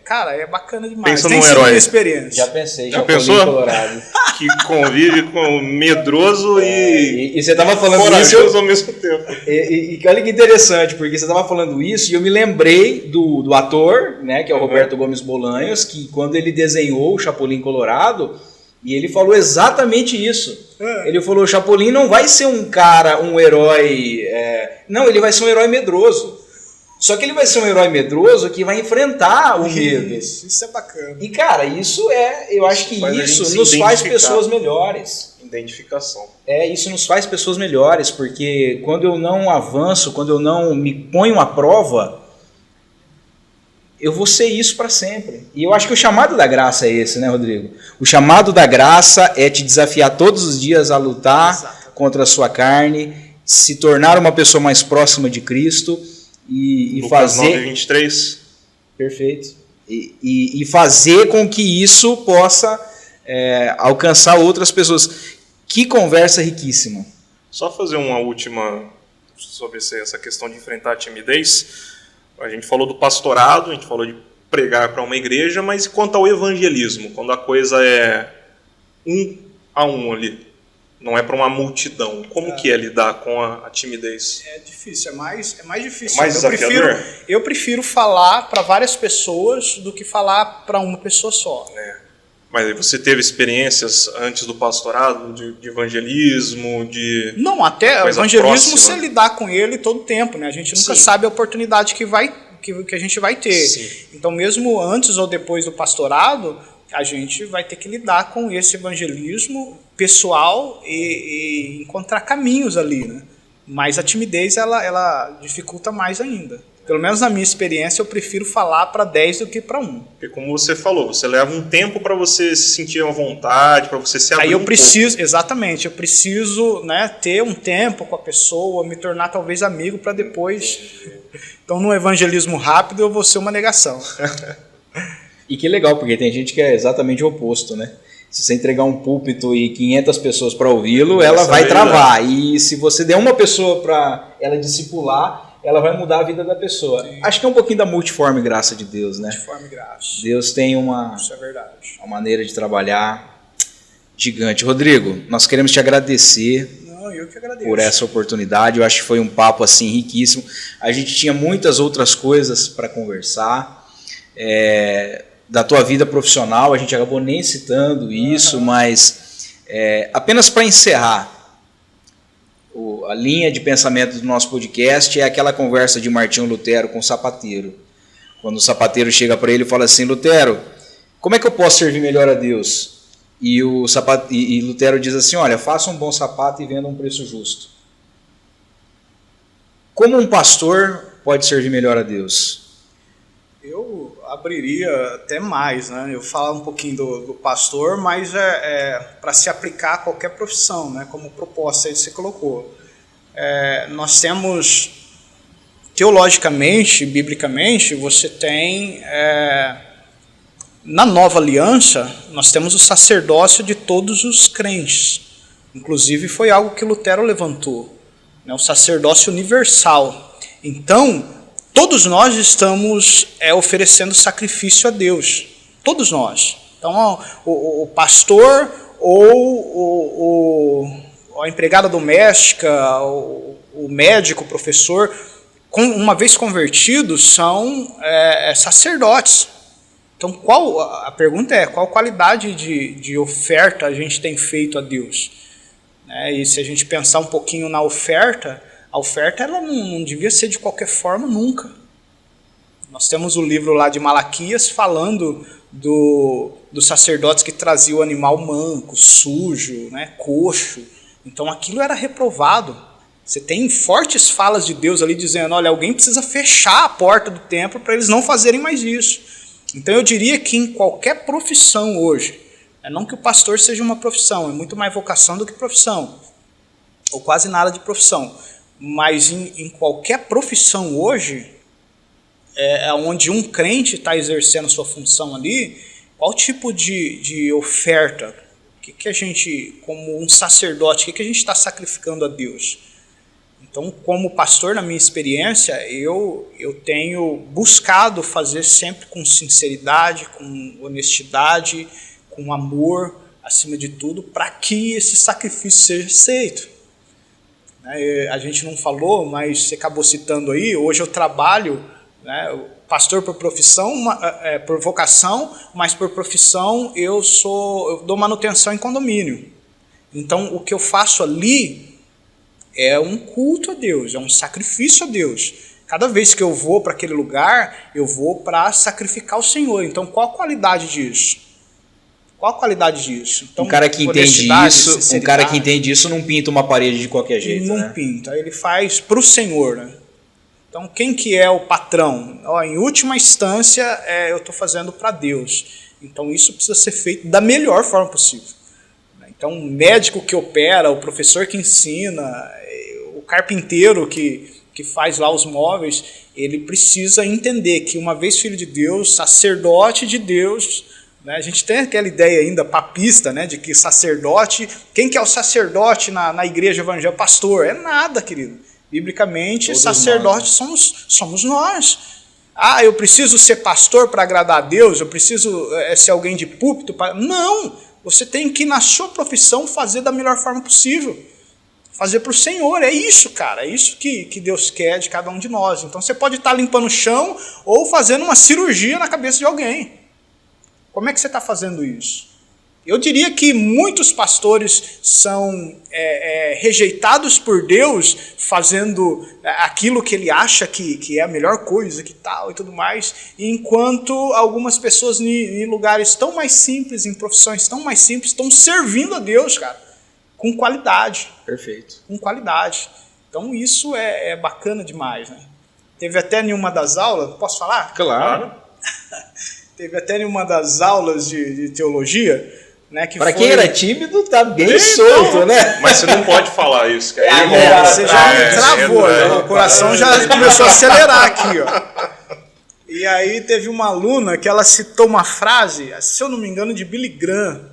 Speaker 2: cara, é bacana demais. Pensa num herói.
Speaker 3: Experiência.
Speaker 1: Já pensei,
Speaker 2: já pensou?
Speaker 1: Colorado.
Speaker 2: Que convive com medroso e
Speaker 1: você estava falando
Speaker 2: corajoso
Speaker 1: isso
Speaker 2: ao mesmo tempo.
Speaker 1: E olha que interessante, porque você estava falando isso e eu me lembrei do ator, né, que é o Roberto Gomes Bolanhos, que quando ele desenhou o Chapolin Colorado, e ele falou exatamente isso. Ele falou, o Chapolin não vai ser um herói... não, ele vai ser um herói medroso. Só que ele vai ser um herói medroso que vai enfrentar o medo.
Speaker 3: Isso é bacana.
Speaker 1: E, cara, eu acho que isso nos faz pessoas melhores.
Speaker 2: Identificação.
Speaker 1: Isso nos faz pessoas melhores, porque quando eu não avanço, quando eu não me ponho à prova, eu vou ser isso para sempre. E eu acho que o chamado da graça é esse, né, Rodrigo? O chamado da graça é te desafiar todos os dias a lutar contra a sua carne, se tornar uma pessoa mais próxima de Cristo e fazer...
Speaker 2: 9:23.
Speaker 1: Perfeito. E fazer com que isso possa alcançar outras pessoas. Que conversa riquíssima.
Speaker 2: Só fazer uma última sobre essa questão de enfrentar a timidez. A gente falou do pastorado, a gente falou de pregar para uma igreja, mas quanto ao evangelismo, quando a coisa é 1 a 1 ali, não é para uma multidão, como que é lidar com a timidez?
Speaker 3: É difícil, é mais difícil.
Speaker 2: É mais desafiador?
Speaker 3: Eu prefiro falar para várias pessoas do que falar para uma pessoa só.
Speaker 2: Mas você teve experiências antes do pastorado, de evangelismo,
Speaker 3: Não, até o evangelismo
Speaker 2: próxima.
Speaker 3: Você lidar com ele todo tempo, né? A gente nunca sabe a oportunidade que a gente vai ter.
Speaker 2: Sim.
Speaker 3: Então, mesmo antes ou depois do pastorado, a gente vai ter que lidar com esse evangelismo pessoal e encontrar caminhos ali, né? Mas a timidez, ela dificulta mais ainda. Pelo menos na minha experiência, eu prefiro falar para 10 do que para 1.
Speaker 2: Porque como você falou, você leva um tempo para você se sentir à vontade, para você se abrir.
Speaker 3: Aí eu preciso, exatamente, eu preciso, né, ter um tempo com a pessoa, me tornar talvez amigo para depois. Então, no evangelismo rápido, eu vou ser uma negação.
Speaker 1: E que legal, porque tem gente que é exatamente o oposto, né? Se você entregar um púlpito e 500 pessoas para ouvi-lo, ela vai travar. E se você der uma pessoa para ela discipular, ela vai mudar a vida da pessoa. Sim. Acho que é um pouquinho da multiforme graça de Deus, né?
Speaker 3: Multiforme graça.
Speaker 1: Deus tem
Speaker 3: Isso é verdade.
Speaker 1: Uma maneira de trabalhar gigante. Rodrigo, nós queremos te agradecer.
Speaker 3: Eu que agradeço.
Speaker 1: Por essa oportunidade. Eu acho que foi um papo assim riquíssimo. A gente tinha muitas outras coisas para conversar. Da tua vida profissional, a gente acabou nem citando isso, mas apenas para encerrar, a linha de pensamento do nosso podcast é aquela conversa de Martinho Lutero com o sapateiro. Quando o sapateiro chega para ele e fala assim: Lutero, como é que eu posso servir melhor a Deus? E Lutero diz assim: olha, faça um bom sapato e venda a um preço justo. Como um pastor pode servir melhor a Deus? Eu
Speaker 3: abriria até mais, né? Eu falo um pouquinho do pastor, mas para se aplicar a qualquer profissão, né? Como proposta aí que você colocou. Nós temos, teologicamente, biblicamente, você tem, na nova aliança, nós temos o sacerdócio de todos os crentes. Inclusive foi algo que Lutero levantou, né? O sacerdócio universal. Então, todos nós estamos oferecendo sacrifício a Deus. Todos nós. Então, o pastor ou a empregada doméstica, o médico, o professor, uma vez convertidos, são sacerdotes. Então, a pergunta é, qual qualidade de oferta a gente tem feito a Deus? E se a gente pensar um pouquinho na oferta, a oferta ela não devia ser de qualquer forma nunca. Nós temos o livro lá de Malaquias falando dos sacerdotes que traziam o animal manco, sujo, coxo. Então aquilo era reprovado. Você tem fortes falas de Deus ali dizendo, olha, alguém precisa fechar a porta do templo para eles não fazerem mais isso. Então eu diria que em qualquer profissão hoje, não que o pastor seja uma profissão, é muito mais vocação do que profissão, ou quase nada de profissão, mas em qualquer profissão hoje, onde um crente está exercendo sua função ali, qual tipo de oferta, o que a gente, como um sacerdote, o que a gente está sacrificando a Deus? Então, como pastor, na minha experiência, eu tenho buscado fazer sempre com sinceridade, com honestidade, com amor, acima de tudo, para que esse sacrifício seja aceito. A gente não falou, mas você acabou citando aí, hoje eu trabalho, pastor por profissão, por vocação, mas por profissão eu dou manutenção em condomínio. Então, o que eu faço ali é um culto a Deus, é um sacrifício a Deus. Cada vez que eu vou para aquele lugar, eu vou para sacrificar o Senhor. Então, qual a qualidade disso? Qual a qualidade disso? Então,
Speaker 1: um cara que entende isso não pinta uma parede de qualquer jeito.
Speaker 3: Não pinta, ele faz para o Senhor. Então, quem que é o patrão? Em última instância, eu estou fazendo para Deus. Então, isso precisa ser feito da melhor forma possível. Então, o médico que opera, o professor que ensina, o carpinteiro que faz lá os móveis, ele precisa entender que, uma vez filho de Deus, sacerdote de Deus, a gente tem aquela ideia ainda papista, de que sacerdote, quem que é o sacerdote na igreja evangélica? Pastor. É nada, querido. Biblicamente, todos sacerdotes somos nós. Eu preciso ser pastor para agradar a Deus? Eu preciso ser alguém de púlpito? Não! Você tem que, na sua profissão, fazer da melhor forma possível. Fazer para o Senhor. É isso, cara. É isso que Deus quer de cada um de nós. Então você pode estar limpando o chão ou fazendo uma cirurgia na cabeça de alguém. Como é que você está fazendo isso? Eu diria que muitos pastores são rejeitados por Deus fazendo aquilo que ele acha que é a melhor coisa, que tal e tudo mais, enquanto algumas pessoas em lugares tão mais simples, em profissões tão mais simples, estão servindo a Deus, cara, com qualidade.
Speaker 1: Perfeito.
Speaker 3: Com qualidade. Então isso é bacana demais, Teve até em uma das aulas, posso falar?
Speaker 1: Claro.
Speaker 3: Teve até em uma das aulas de teologia,
Speaker 1: para quem era tímido, tá bem solto,
Speaker 2: Mas você não pode falar isso, cara.
Speaker 3: Você já me travou, o coração já começou a acelerar aqui, ó. E aí teve uma aluna que ela citou uma frase, se eu não me engano, de Billy Graham,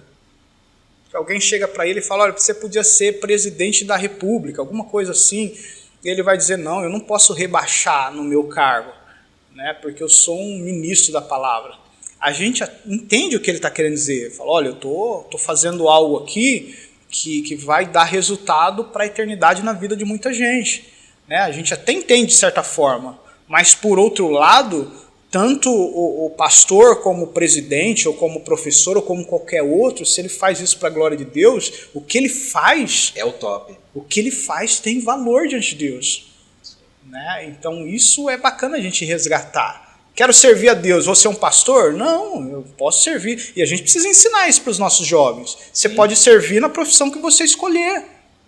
Speaker 3: que alguém chega para ele e fala, olha, você podia ser presidente da república, alguma coisa assim, e ele vai dizer, não, eu não posso rebaixar no meu cargo, porque eu sou um ministro da palavra. A gente entende o que ele está querendo dizer. Fala, olha, eu tô fazendo algo aqui que vai dar resultado para a eternidade na vida de muita gente. A gente até entende de certa forma, mas por outro lado, tanto o pastor como o presidente, ou como professor, ou como qualquer outro, se ele faz isso para a glória de Deus, o que ele faz...
Speaker 1: é o top.
Speaker 3: O que ele faz tem valor diante de Deus. Então isso é bacana a gente resgatar. Quero servir a Deus, vou ser um pastor? Não, eu posso servir. E a gente precisa ensinar isso para os nossos jovens. Você pode servir na profissão que você escolher.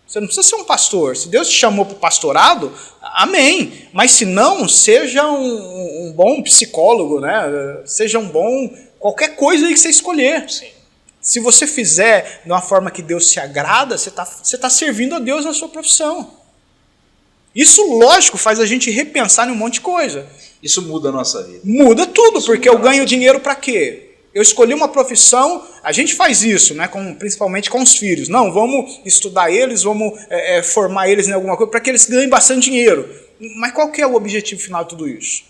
Speaker 3: Você não precisa ser um pastor. Se Deus te chamou para o pastorado, amém. Mas se não, seja um bom psicólogo, seja um bom... qualquer coisa aí que você escolher.
Speaker 2: Sim.
Speaker 3: Se você fizer de uma forma que Deus se agrada, você tá servindo a Deus na sua profissão. Isso, lógico, faz a gente repensar em um monte de coisa.
Speaker 1: Isso muda a nossa vida.
Speaker 3: Muda tudo, porque eu ganho dinheiro para quê? Eu escolhi uma profissão, a gente faz isso, principalmente com os filhos. Não, vamos estudar eles, vamos formar eles em alguma coisa para que eles ganhem bastante dinheiro. Mas qual que é o objetivo final de tudo isso?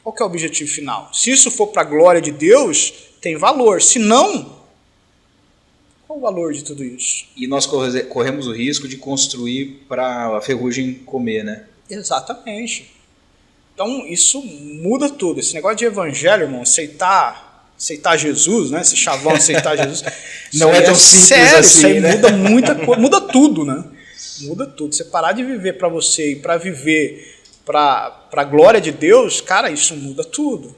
Speaker 3: qual que é o objetivo final? Se isso for para a glória de Deus, tem valor. Se não, qual o valor de tudo isso?
Speaker 1: E nós corremos o risco de construir para a ferrugem comer, né?
Speaker 3: Exatamente. Então isso muda tudo. Esse negócio de evangelho, irmão, aceitar Jesus, né? Esse chavão aceitar Jesus.
Speaker 1: Não é tão simples
Speaker 3: sério,
Speaker 1: assim,
Speaker 3: isso aí
Speaker 1: né?
Speaker 3: muda muita coisa, muda tudo, né? Muda tudo. Você parar de viver para você e para viver para a glória de Deus, cara, isso muda tudo.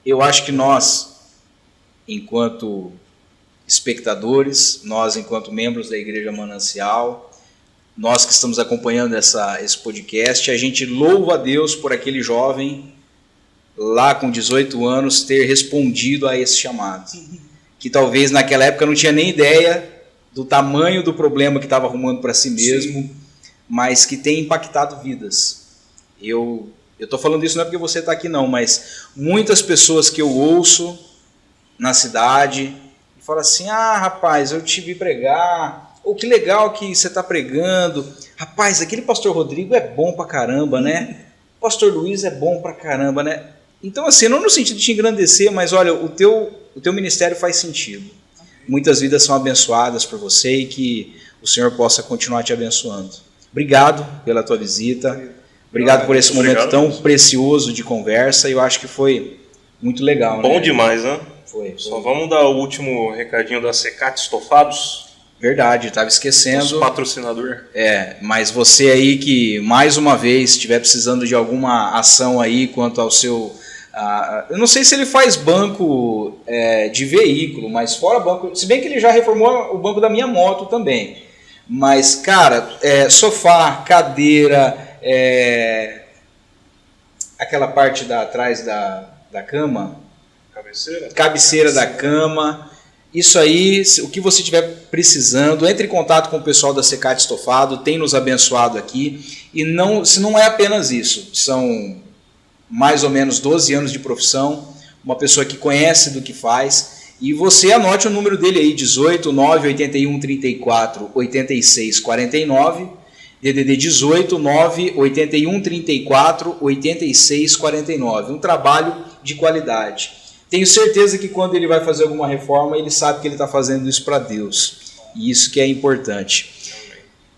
Speaker 1: Eu acho que nós, enquanto espectadores, nós enquanto membros da Igreja Manancial, nós que estamos acompanhando esse podcast, a gente louva a Deus por aquele jovem lá com 18 anos ter respondido a esse chamado. Que talvez naquela época não tinha nem ideia do tamanho do problema que estava arrumando para si mesmo, sim, mas que tem impactado vidas. Eu estou falando isso não é porque você está aqui não, mas muitas pessoas que eu ouço na cidade falam assim, rapaz, eu te vi pregar, ou que legal que você está pregando, rapaz, aquele pastor Rodrigo é bom pra caramba, né? O pastor Luiz é bom pra caramba, né? Então assim, não no sentido de te engrandecer, mas olha, o teu ministério faz sentido. Muitas vidas são abençoadas por você e que o Senhor possa continuar te abençoando. Obrigado pela tua visita. Obrigado por esse momento tão precioso de conversa. Eu acho que foi muito legal.
Speaker 2: Bom, né? Demais, né?
Speaker 1: Foi.
Speaker 2: Só vamos dar o último recadinho da Secate Estofados.
Speaker 1: Verdade, estava esquecendo.
Speaker 2: Nosso patrocinador.
Speaker 1: Mas você aí que mais uma vez estiver precisando de alguma ação aí quanto ao seu... eu não sei se ele faz banco de veículo, mas fora banco... Se bem que ele já reformou o banco da minha moto também. Mas, cara, sofá, cadeira... aquela parte atrás da cama, cabeceira da cama, isso aí, o que você estiver precisando, entre em contato com o pessoal da Secate Estofado, tem nos abençoado aqui, e se não é apenas isso, são mais ou menos 12 anos de profissão, uma pessoa que conhece do que faz, e você anote o número dele aí, 18 981 34 86 49, DDD 18 981 34 86 49. Um trabalho de qualidade. Tenho certeza que quando ele vai fazer alguma reforma, ele sabe que ele está fazendo isso para Deus. E isso que é importante.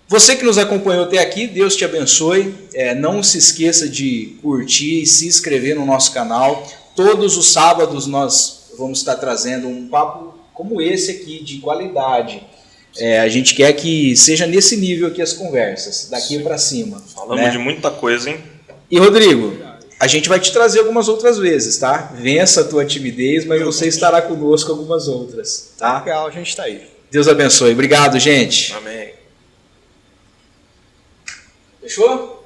Speaker 1: Você que nos acompanhou até aqui, Deus te abençoe. Não se esqueça de curtir e se inscrever no nosso canal. Todos os sábados nós vamos estar trazendo um papo como esse aqui, de qualidade. A gente quer que seja nesse nível aqui as conversas, daqui para cima.
Speaker 2: Falamos de muita coisa, hein?
Speaker 1: E Rodrigo, a gente vai te trazer algumas outras vezes, tá? Vença a tua timidez, mas você estará conosco algumas outras, tá?
Speaker 3: Legal, a gente está aí.
Speaker 1: Deus abençoe. Obrigado, gente.
Speaker 2: Amém.
Speaker 1: Fechou?